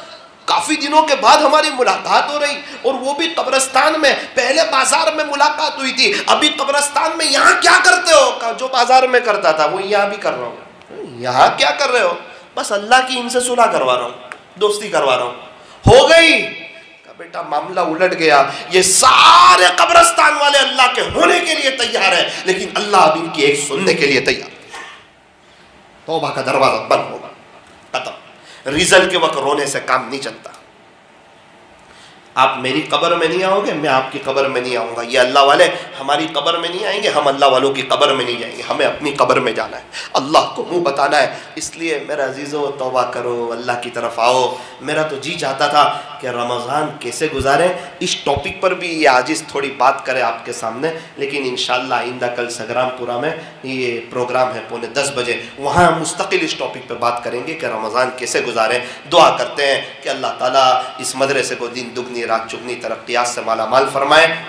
[SPEAKER 3] کافی دنوں کے بعد ہماری ملاقات ہو رہی، اور وہ بھی قبرستان میں. پہلے بازار میں ملاقات ہوئی تھی، ابھی قبرستان میں، یہاں کیا کرتے ہو؟ کہا جو بازار میں کرتا تھا وہ یہاں بھی کر رہا ہوں. یہاں کیا کر رہے ہو؟ بس اللہ کی ان سے صلح کروا رہا ہوں، دوستی کروا رہا ہوں. ہو گئی؟ کہا بیٹا معاملہ الٹ گیا. یہ سارے قبرستان والے اللہ کے ہونے کے لیے تیار ہیں، لیکن اللہ اب ان کی ایک سننے کے لیے تیار. توبہ کا دروازہ بند ہوگا، ختم. ریزل کے وقت رونے سے کام نہیں چلتا. آپ میری قبر میں نہیں آؤ گے، میں آپ کی قبر میں نہیں آؤں گا. یہ اللہ والے ہماری قبر میں نہیں آئیں گے، ہم اللہ والوں کی قبر میں نہیں جائیں گے. ہمیں اپنی قبر میں جانا ہے، اللہ کو منہ بتانا ہے. اس لیے میرا عزیزو توبہ کرو، اللہ کی طرف آؤ. میرا تو جی چاہتا تھا کہ رمضان کیسے گزاریں، اس ٹاپک پر بھی یہ عاجز تھوڑی بات کرے آپ کے سامنے، لیکن انشاءاللہ آئندہ کل سگرام پورہ میں یہ پروگرام ہے 9:45 بجے، وہاں ہم مستقل اس ٹاپک پہ بات کریں گے کہ رمضان کیسے گزاریں. دعا کرتے ہیں کہ اللہ تعالیٰ اس مدرسے کو دن دگنی رات چگنی ترقیات سے مالا مال فرمائے.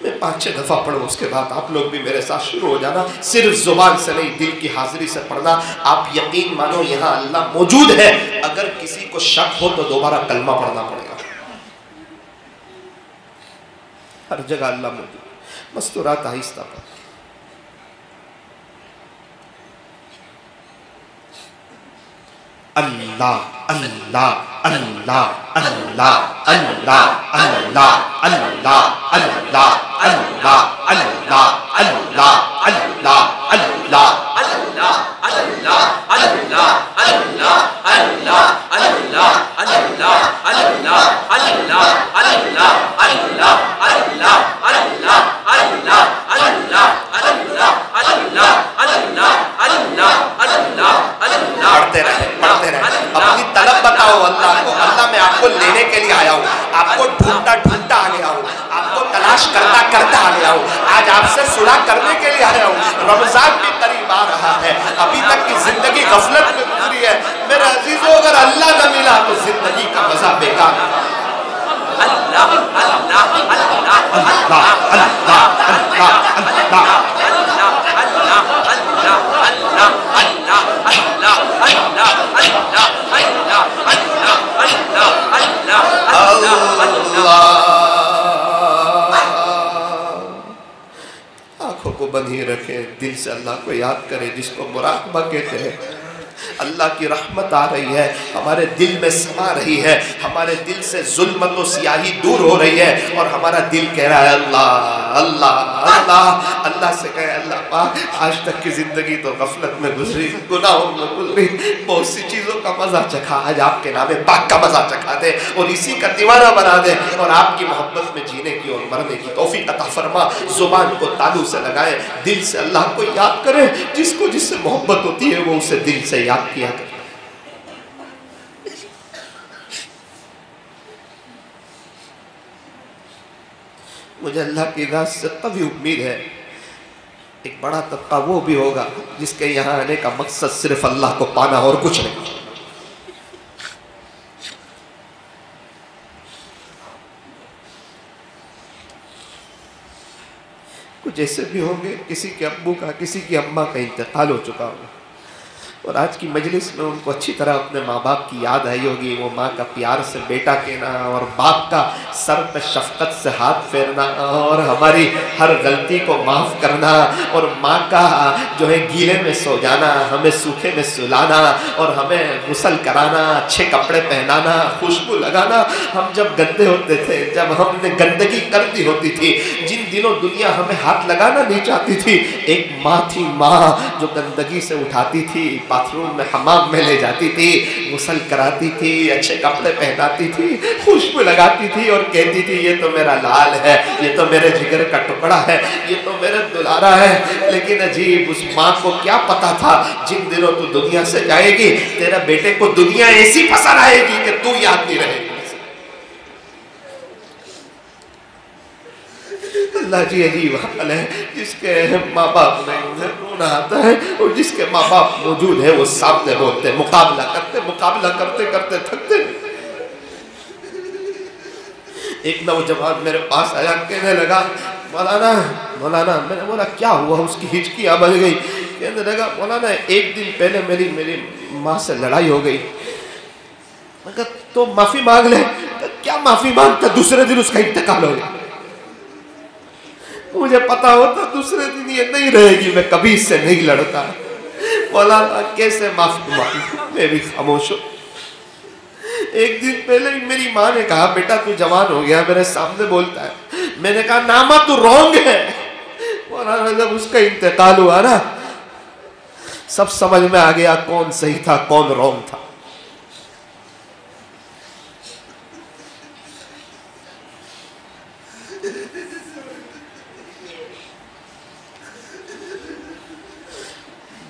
[SPEAKER 3] میں 5-6 دفعہ پڑھوں، اس کے بعد آپ لوگ بھی میرے ساتھ شروع ہو جانا، صرف زبان سے نہیں دل کی حاضری سے پڑھنا۔ آپ یقین مانو یہاں اللہ موجود ہے، اگر کسی کو شک ہو تو دوبارہ کلمہ پڑھنا پڑے گا، ہر جگہ اللہ موجود ہے۔ مستورات آہستہ پر اللہ اللہ اللہ اللہ اللہ اللہ اللہ اللہ اللہ اللہ اللہ اللہ اللہ پڑھتے رہے، اپنی طلب بتاؤ اللہ کو، اللہ میں آپ کو لینے کے لیے آیا ہوں، آپ کو ڈھونڈتا ڈھونڈتا آ گیا ہوں، آپ کو تلاش کرتا کرتا آ گیا ہوں، آج آپ سے صلح کرنے کے لیے آیا ہوں۔ رمضان بھی قریب آ رہا ہے، ابھی تک کی زندگی غفلت میں گزری ہے، میرے عزیزوں اگر اللہ نہ ملا تو زندگی کا مزہ بیکار ہے۔ اللہ اللہ اللہ اللہ اللہ آنکھوں کو بند ہی رکھیں، دل سے اللہ کو یاد کریں، جس کو مراقبہ کہتے ہیں۔ اللہ کی رحمت آ رہی ہے، ہمارے دل میں سما رہی ہے، ہمارے دل سے ظلمت و سیاہی دور ہو رہی ہے، اور ہمارا دل کہہ رہا ہے اللہ اللہ اللہ۔ اللہ سے کہے اللہ پاک آج تک کی زندگی تو غفلت میں گزری، گناہوں میں گزری، بہت سی چیزوں کا مزہ چکھا، آج آپ کے نام پاک کا مزہ چکھا دے اور اسی کا دیوانہ بنا دے، اور آپ کی محبت میں جینے کی اور مرنے کی توفیق عطا فرما۔ زبان کو تالو سے لگائے، دل سے اللہ کو یاد کرے، جس کو جس سے محبت ہوتی ہے وہ اسے دل سے یاد کیا کرے۔ مجھے اللہ کی ذات سے قوی امید ہے ایک بڑا طبقہ وہ بھی ہوگا جس کے یہاں آنے کا مقصد صرف اللہ کو پانا اور کچھ نہیں۔ کچھ ایسے بھی ہوں گے کسی کے ابو کا کسی کی اماں کا انتقال ہو چکا ہوگا، اور آج کی مجلس میں ان کو اچھی طرح اپنے ماں باپ کی یاد آئی ہوگی، وہ ماں کا پیار سے بیٹا کہنا اور باپ کا سر پہ شفقت سے ہاتھ پھیرنا اور ہماری ہر غلطی کو معاف کرنا، اور ماں کا جو ہے گیلے میں سو جانا، ہمیں سوکھے میں سلانا اور ہمیں غسل کرانا، اچھے کپڑے پہنانا، خوشبو لگانا۔ ہم جب گندے ہوتے تھے، جب ہم نے گندگی کر دی ہوتی تھی، جن دنوں دنیا ہمیں ہاتھ لگانا نہیں چاہتی تھی، ایک ماں تھی، ماں جو گندگی سے اٹھاتی تھی، باتھ روم میں حمام میں لے جاتی تھی، غسل کراتی تھی، اچھے کپڑے پہناتی تھی، خوشبو لگاتی تھی اور کہتی تھی یہ تو میرا لال ہے، یہ تو میرے جگر کا ٹکڑا ہے، یہ تو میرا دلارا ہے۔ لیکن عجیب اس ماں کو کیا پتا تھا جن دنوں تو دنیا سے جائے گی تیرے بیٹے کو دنیا ایسی پسند آئے گی کہ تو یاد نہیں رہے گی۔ اللہ جی عجیب حال ہے، جس کے ماں باپ نہیں انہیں رونا آتا ہے، اور جس کے ماں باپ موجود ہے وہ سامنے بولتے، مقابلہ کرتے کرتے تھکتے۔ ایک نوجوان میرے پاس آیا، کہنے لگا مولانا میں نے بولا کیا ہوا؟ اس کی ہچکیاں بن گئی، کہنے لگا مولانا ایک دن پہلے میری ماں سے لڑائی ہو گئی۔ میں کہا تو معافی مانگ لے۔ کیا معافی مانگتا؟ دوسرے دن اس کا انتقال ہو گیا۔ مجھے پتا ہوتا دوسرے دن یہ نہیں رہے گی، میں کبھی اس سے نہیں لڑتا۔ مولانا کیسے معافی مانگوں؟ میں بھی خاموش ہوں۔ ایک دن پہلے میری ماں نے کہا بیٹا تو جوان ہو گیا، میرے سامنے بولتا ہے۔ میں نے کہا ناما تو رونگ ہے۔ مولانا جب اس کا انتقال ہوا نا، سب سمجھ میں آ گیا کون صحیح تھا کون رونگ تھا۔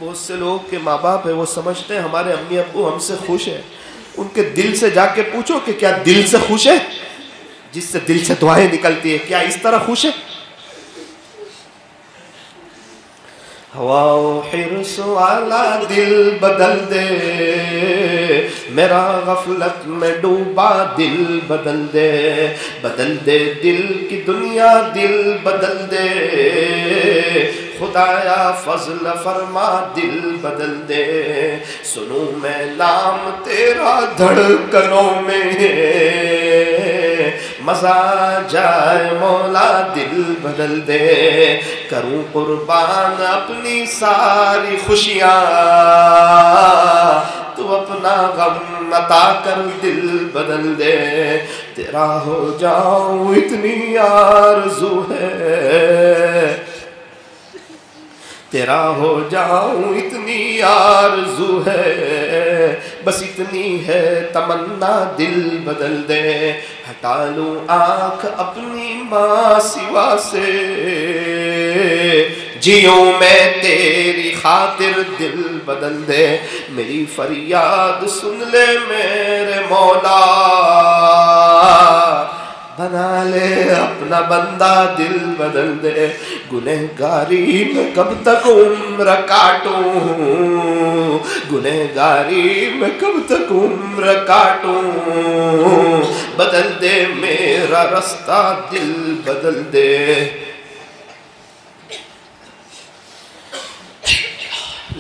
[SPEAKER 3] بہت سے لوگ کے ماں باپ ہیں وہ سمجھتے ہیں ہمارے امی ابو ہم سے خوش ہیں، ان کے دل سے جا کے پوچھو کہ کیا دل سے خوش ہے؟ جس سے دل سے دعائیں نکلتی ہے کیا اس طرح خوش ہے؟ ہوا حرص والا دل بدل دے، میرا غفلت میں ڈوبا دل بدل دے، بدل دے دل کی دنیا دل بدل دے، خدایا فضل فرما دل بدل دے، سنوں میں نام تیرا دھڑکنوں میں، مزہ جائے مولا دل بدل دے، کروں قربان اپنی ساری خوشیاں، تو اپنا غم عطا کر دل بدل دے، تیرا ہو جاؤں اتنی آرزو ہے، تیرا ہو جاؤں اتنی آرزو ہے، بس اتنی ہے تمنا دل بدل دے، ہٹا لوں آنکھ اپنی ماں سوا سے، جیوں میں تیری خاطر دل بدل دے، میری فریاد سن لے میرے مولا، بنا لے اپنا بندہ دل بدل دے، گنہگاری میں کب تک عمر کاٹوں، گنہگاری میں کب تک عمر کاٹوں، بدل دے میرا رستہ دل بدل دے۔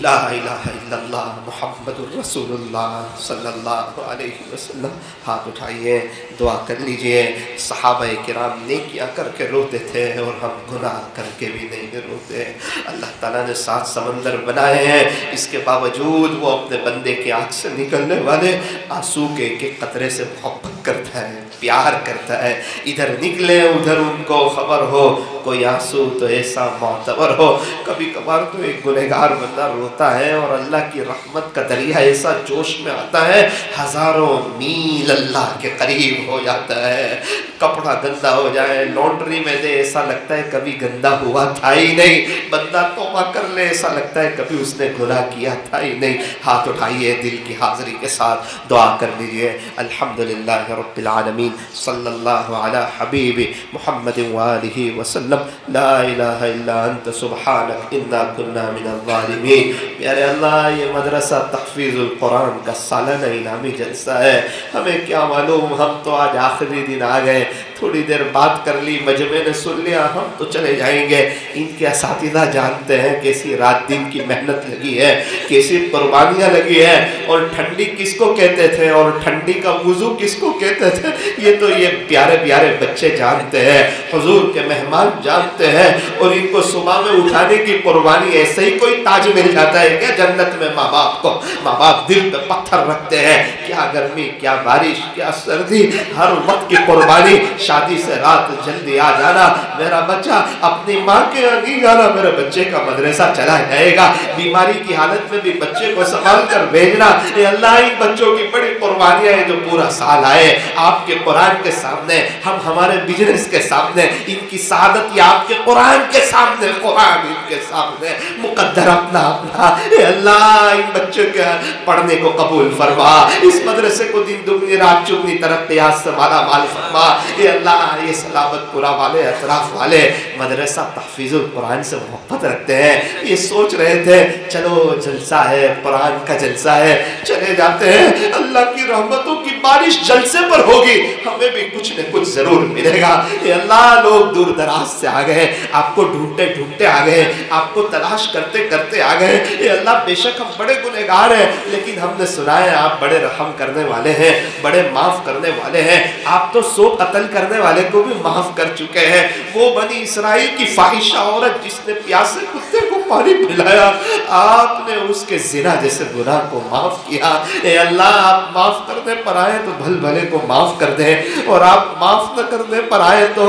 [SPEAKER 3] لا الہ الا اللہ محمد الرسول اللہ صلی اللہ علیہ وسلم۔ ہاتھ اٹھائیے، دعا کر لیجئے۔ صحابہ کرام نیکیاں کر کے روتے تھے اور ہم گناہ کر کے بھی نہیں روتے۔ اللہ تعالیٰ نے 7 سمندر بنائے ہیں، اس کے باوجود وہ اپنے بندے کی آنکھ سے نکلنے والے آنسو کے ایک ایک قطرے سے محبت کرتا ہے، پیار کرتا ہے۔ ادھر نکلے ادھر ان کو خبر ہو، کوئی آنسو تو ایسا معتبر ہو۔ کبھی کبھار تو ایک گنہگار بندہ روتا ہے اور اللہ کی رحمت کا دریا ایسا جوش میں آتا ہے، ہزاروں میل اللہ کے قریب ہو جاتا ہے۔ کپڑا گندا ہو جائے، لانڈری میں دے، ایسا لگتا ہے کبھی گندا ہوا تھا ہی نہیں۔ بندہ توبہ کر لے، ایسا لگتا ہے کبھی اس نے گناہ کیا تھا ہی نہیں۔ ہاتھ اٹھائیے، دل کی حاضری کے ساتھ دعا کر لیجئے۔ الحمدللہ رب العالمین، صلی اللہ علی حبیب محمد وآلہ وسلم۔ لا الہ الا انت سبحانک انا کنا من الظالمین۔ پیارے اللہ، یہ مدرسہ تحفیظ القرآن کا سالانہ انعامی جلسہ ہے۔ ہمیں کیا معلوم، ہم تو آج آخری دن آ گئے، تھوڑی دیر بات کر لی، مجمع نے سن لیا، ہم تو چلے جائیں گے۔ ان کے اساتذہ جانتے ہیں کیسی رات دن کی محنت لگی ہے، کیسی قربانیاں لگی ہے، اور ٹھنڈی کس کو کہتے تھے اور ٹھنڈی کا وضو کس کو کہتے تھے، یہ تو یہ پیارے پیارے بچے جانتے ہیں، حضور کے مہمان جانتے ہیں۔ اور ان کو صبح میں اٹھانے کی قربانی، ایسے ہی کوئی تاج مل جاتا ہے کیا جنت میں؟ ماں باپ کو، ماں باپ دل پہ پتھر رکھتے ہیں، کیا گرمی، کیا بارش، کیا سردی، ہر وقت کی قربانی۔ شادی سے رات جلدی آ جانا، میرا بچہ اپنی ماں کے یہاں نہیں جانا، میرے بچے کا مدرسہ چلا جائے گا، بیماری کی حالت میں بھی بچے کو سنبھال کر بھیجنا۔ اے اللہ، ان بچوں کی بڑی قربانیاں ہیں جو پورا سال آئے آپ کے قرآن کے سامنے، ہم ہمارے بزنس کے سامنے، ان کی سعادت یا آپ کے قرآن کے سامنے، قرآن ان کے سامنے مقدر اپنا اپنا۔ اے اللہ، ان بچوں کے پڑھنے کو قبول فرما، اس مدرسے کو دن دگنی رات چگنی ترقیات سے مالا مال فرما۔ اے اللہ، یہ سلامت پورا والے، اطراف والے مدرسہ تحفیظ القرآن سے محبت رکھتے ہیں، یہ سوچ رہے تھے چلو جلسہ ہے، قرآن کا جلسہ ہے، چلے جاتے ہیں، اللہ کی رحمتوں کی بارش جلسے پر ہوگی، ہمیں بھی کچھ نہ کچھ ضرور ملے گا۔ اے اللہ، لوگ دور دراز سے آ گئے، آپ کو ڈھونڈتے ڈھونڈتے آ گئے، آپ کو تلاش کرتے کرتے آ گئے۔ اے اللہ، بے شک ہم بڑے گنہگار ہیں، لیکن ہم نے سنا ہے آپ بڑے رحم کرنے والے ہیں، بڑے معاف کرنے والے ہیں۔ آپ تو 100 قتل کرنے والے کو بھی معاف کر چکے ہیں۔ وہ بنی اسرائیل کی فاحشہ عورت جس نے پیاسے کتے کو پانی پلایا، آپ نے اس کے زنا جیسے گناہ کو معاف کیا۔ اے اللہ، آپ معاف کرنے پر آئے تو بھل بھلے کو معاف کر دیں، اور آپ معاف نہ کرنے پر آئے تو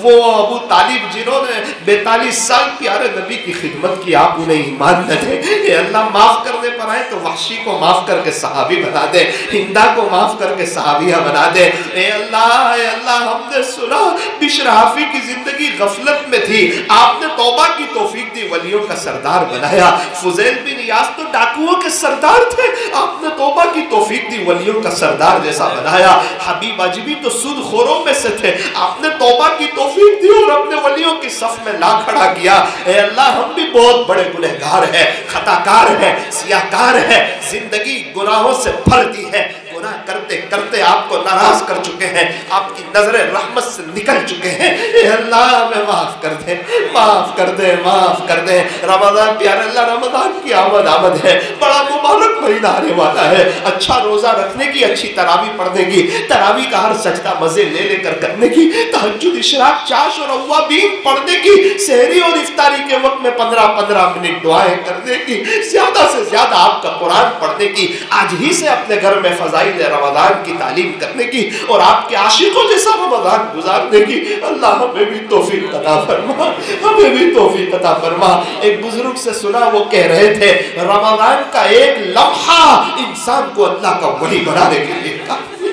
[SPEAKER 3] وہ ابو طالب جنہوں نے 42 سال پیارے نبی کی خدمت کی، آپ انہیں ایمان نہ دیں۔ اے اللہ، معاف کرنے مارنے پر آئے تو وحشی کو معاف کر کے صحابی بنا دے، ہندا کو معاف کر کے صحابیہ بنا دے۔ اے اللہ ہم نے سنا بشر حافی کی زندگی غفلت میں تھی، آپ نے توبہ کی توفیق دی، ولیوں کا سردار بنایا۔ فضیل بن ایاس تو ڈاکوؤں کے سردار تھے، آپ نے توبہ کی توفیق دی، ولیوں کا سردار جیسا بنایا۔ حبیب اجمی تو سود خوروں میں سے تھے، آپ نے توبہ کی توفیق دی اور اپنے ولیوں کی صف میں لا کھڑا کیا۔ اے اللہ ہم بھی بہت بڑے گنہگار ہیں، خطاکار ہیں، سیاہکار ہیں، زندگی گناہوں سے بھر دی ہے، گناہ کرتے کرتے آپ کو ناراض کر چکے ہیں، آپ کی نظر رحمت سے نکل چکے ہیں۔ اے اللہ ہمیں معاف کر دے، معاف کر دے، معاف کر دے۔ رمضان پیارے اللہ، رمضان کی آمد ہے، بڑا مبارک مہینہ آنے والا ہے، اچھا روزہ رکھنے کی، اچھی تراویح پڑھنے کی، تراویح کا ہر سجدہ مزے لے لے کر کرنے کی، تہجد، اشراق، چاش اور اوابین پڑھنے کی، سحری اور افطاری کے وقت میں 15-15 منٹ دعائیں کرنے کی، زیادہ سے زیادہ آپ کا قرآن پڑھنے کی، آج ہی سے اپنے گھر میں فضائل رمضان کی تعلیم کرنے کی اور آپ کے عاشقوں جیسا رمضان گزارنے کی۔ اللہ ہمیں بھی توفیق عطا فرما، ہمیں بھی توفیق عطا فرما۔ ایک بزرگ سے سنا، وہ کہہ رہے تھے رمضان کا ایک لمحہ انسان کو اللہ کا ولی بنانے کے لیے کافی ہے،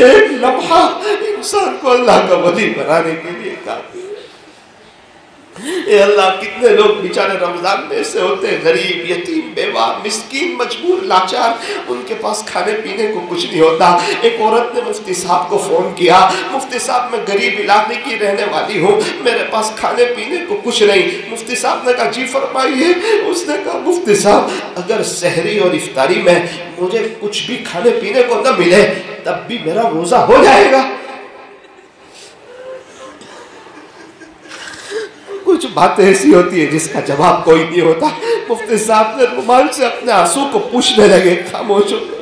[SPEAKER 3] ایک لمحہ انسان کو اللہ کا ولی بنانے کے لیے کافی ہے۔ اے اللہ کتنے لوگ بیچارے رمضان میں ایسے ہوتے ہیں، غریب، یتیم، بیوہ، مسکین، مجبور، لاچار، ان کے پاس کھانے پینے کو کچھ نہیں ہوتا۔ ایک عورت نے مفتی صاحب کو فون کیا، مفتی صاحب میں غریب علاقے کی رہنے والی ہوں، میرے پاس کھانے پینے کو کچھ نہیں۔ مفتی صاحب نے کہا جی فرمائیے۔ اس نے کہا مفتی صاحب اگر سحری اور افطاری میں مجھے کچھ بھی کھانے پینے کو نہ ملے تب بھی میرا روزہ ہو جائے گا؟ کچھ باتیں ایسی ہوتی ہے جس کا جواب کوئی نہیں ہوتا۔ مفتی صاحب نے رومال سے اپنے آنسو کو پوچھنے لگے، خاموش ہو گئے۔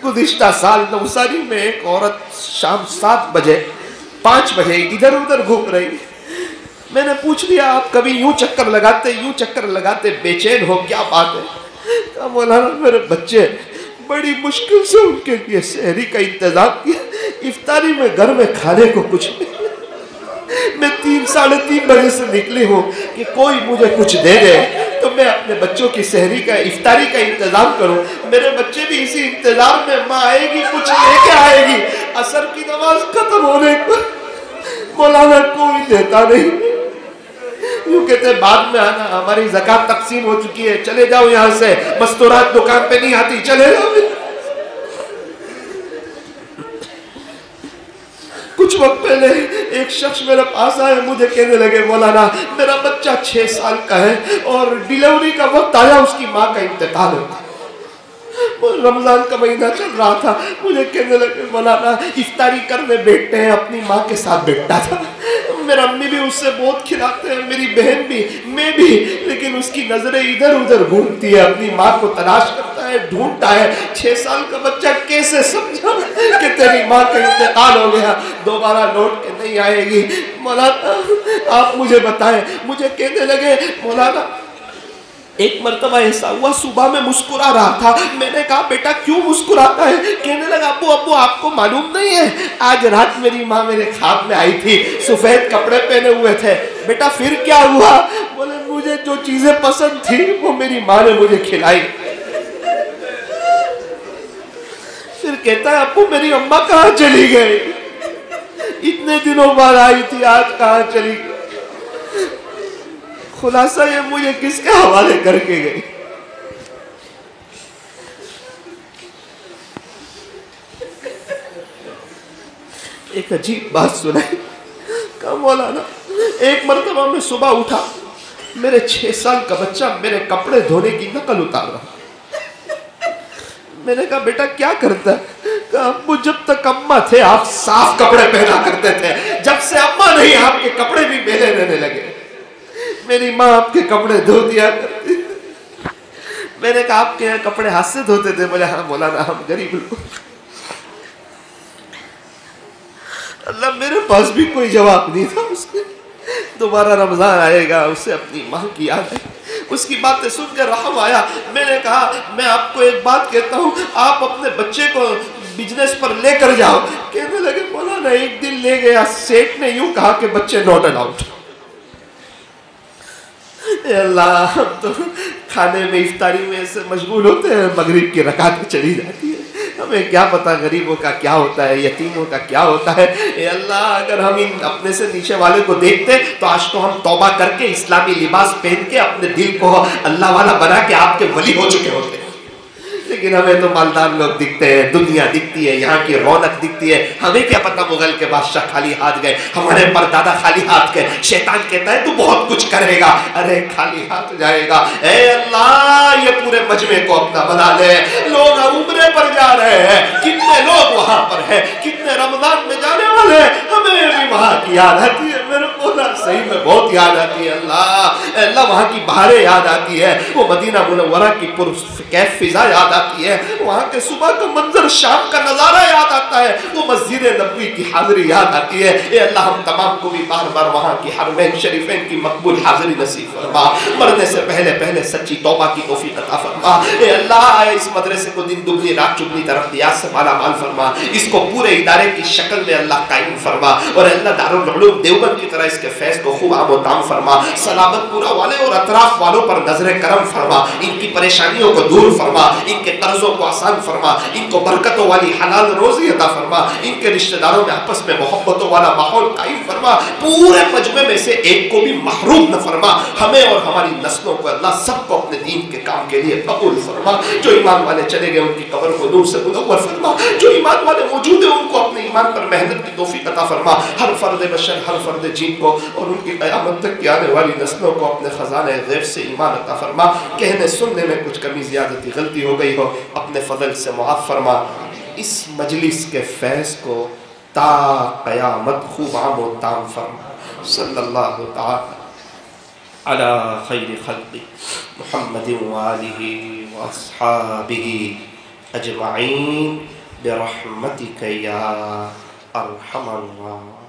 [SPEAKER 3] گزشتہ سال نوساری میں ایک عورت شام 7 بجے 5 بجے ادھر ادھر گھوم رہی، میں نے پوچھ لیا آپ کبھی یوں چکر لگاتے بے چین ہو، کیا بات ہے؟ کہا مولانا میرے بچے، بڑی مشکل سے ان کے لیے سحری کا انتظام کیا، افطاری میں گھر میں کھانے کو کچھ نہیں، میں 3-3:30 بجے سے نکلی ہوں کہ کوئی مجھے کچھ دے دے تو میں اپنے بچوں کی سحری کا، افطاری کا انتظام کروں۔ میرے بچے بھی اسی انتظار میں، ماں آئے گی کچھ لے کے آئے گی، عصر کی نماز ختم ہونے کو مولانا کوئی دیتا نہیں، یوں کہتے بعد میں آنا، ہماری زکاة تقسیم ہو چکی ہے، چلے جاؤ یہاں سے، مستورات دکان پہ نہیں آتی، چلے جاؤ۔ کچھ وقت پہلے ایک شخص میرے پاس آئے، مجھے کہنے لگے مولانا میرا بچہ 6 سال کا ہے اور ڈیلیوری کا وقت آیا، اس کی ماں کا انتقال ہو گیا۔ رمضان کا مہینہ چل رہا تھا، مجھے کہنے لگے مولانا افطاری کرنے بیٹھتے ہیں، اپنی ماں کے ساتھ بیٹھتا تھا، میرا امی بھی اس سے بہت کھلاتے ہیں، میری بہن بھی، میں بھی، لیکن اس کی نظریں ادھر ادھر گھومتی ہے، اپنی ماں کو تلاش کرتا ہے، ڈھونڈتا ہے۔ 6 سال کا بچہ کیسے سمجھا کہ تیری ماں کا انتقال ہو گیا، دوبارہ لوٹ کے نہیں آئے گی؟ مولانا آپ مجھے بتائیں۔ مجھے کہنے لگے مولانا ایک مرتبہ ایسا ہوا، صبح میں مسکرا رہا تھا، میں نے کہا بیٹا کیوں مسکراتا ہے؟ کہنے لگا ابو آپ کو معلوم نہیں ہے، آج رات میری ماں میرے خواب میں آئی تھی، سفید کپڑے پہنے ہوئے تھے۔ بیٹا پھر کیا ہوا؟ بولے مجھے جو چیزیں پسند تھی وہ میری ماں نے مجھے کھلائی۔ پھر کہتا ہے ابو میری اماں کہاں چلی گئی؟ اتنے دنوں بعد آئی تھی، آج کہاں چلی گئی؟ خلاصہ یہ مجھے کس کے حوالے کر کے گئی؟ ایک عجیب بات سنائی، کہا مولانا ایک مرتبہ میں صبح اٹھا، میرے 6 سال کا بچہ میرے کپڑے دھونے کی نقل اتار رہا۔ میں نے کہا بیٹا کیا کرتا ہے؟ کہا ابو جب تک اماں تھے آپ صاف کپڑے پہنا کرتے تھے، جب سے اماں نہیں آپ کے کپڑے بھی میلے رہنے لگے، میری ماں آپ کے کپڑے دھو دیا کرتی۔ میں نے کہا آپ کے یہاں کپڑے ہاتھ سے دھوتے تھے؟ بولے ہاں مولانا ہم غریب لوگ۔ اللہ میرے پاس بھی کوئی جواب نہیں تھا اس کے۔ دوبارہ رمضان آئے گا، اسے اپنی ماں کی یاد ہے، اس کی باتیں سن کے رحم آیا۔ میں نے کہا میں آپ کو ایک بات کہتا ہوں، آپ اپنے بچے کو بزنس پر لے کر جاؤ۔ کہنے لگے مولانا ایک دن لے گیا، سیٹ نے یوں کہا کہ بچے ناٹ الاؤڈ۔ اے اللہ، ہم تو کھانے میں افطاری میں سے مشغول ہوتے ہیں، مغرب کی رکعت چلی جاتی ہے، ہمیں کیا پتہ غریبوں کا کیا ہوتا ہے، یتیموں کا کیا ہوتا ہے۔ اے اللہ، اگر ہم ان اپنے سے نیچے والے کو دیکھتے تو آج تو ہم توبہ کر کے اسلامی لباس پہن کے اپنے دل کو اللہ والا بنا کے آپ کے ولی ہو چکے ہوتے ہیں، لیکن ہمیں تو مالدار لوگ دکھتے ہیں، دنیا دکھتی ہے، یہاں کی رونق دکھتی ہے، ہمیں کیا پتہ مغل کے بادشاہ خالی ہاتھ گئے، ہمارے پردادا خالی ہاتھ گئے۔ شیطان کہتا ہے تو بہت کچھ کرے گا، ارے خالی ہاتھ جائے گا۔ اے اللہ، یہ پورے مجمع کو اپنا بنا لے، لوگ عمرے پر جا رہے ہیں، کتنے لوگ وہاں پر ہیں، کتنے رمضان میں جانے والے ہیں، ہمیں بھی وہاں کی یاد آتی ہے، میرے مولا صحیح میں بہت یاد آتی ہے۔ اللہ وہاں کی بہاریں یاد آتی ہے، وہ مدینہ منورہ کی پرکیف فضا یاد آتی ہے، وہاں کے صبح کا منظر، شام کا نظارہ یاد آتا ہے، وہ مسجد نبوی کی حاضری یاد آتی ہے۔ اے اللہ، ہم تمام کو بھی بار بار وہاں کی حرمین شریفین کی مقبول حاضری نصیب فرما، مرنے سے پہلے سچی توبہ کی توفیق عطا فرما۔ اے اللہ، اس مدرسے کو دن دگنی رات چگنی ترقیات سے مالا مال فرما، اس کو پورے ادارے کی شکل میں اللہ قائم فرما، اور اللہ دارالعلوم دیوبند کی طرح اس کے فیض کو خوب عام و تام فرما، سلامت پورا والے اور اطراف والوں پر نظر کرم فرما، ان کی پریشانیوں کو دور فرما، ان کے قرضوں کو آسان فرما، ان کو برکتوں والی حلال روزی عطا فرما، ان کے رشتہ داروں میں آپس میں محبتوں والا ماحول قائم فرما، پورے مجمع میں سے ایک کو بھی محروم نہ فرما، ہمیں اور ہماری نسلوں کو اللہ سب کو اپنے دین کے کام کے لیے قبول فرما۔ جو ایمان والے چلے گئے ان کی قبر کو نور سے منور فرما، جو ایمان والے موجود ہیں ان کو اپنے ایمان پر محنت کی توفیق عطا فرما، ہر فرد بشر، ہر فرد جین کو اور ان کی قیامت تک کی آنے والی نسلوں کو اپنے خزانہ غیب سے ایمان عطا فرما۔ کہنے سننے میں کچھ کمی زیادتی غلطی ہو گئی ہو اپنے فضل سے معاف فرما۔ اس مجلس کے فیض کو تا قیامت خوب عام و تام فرما۔ صلی اللہ تعالی علی خیر خلق محمد وآلہ واصحابہ اجمعین برحمتک یا ارحم الراحمین۔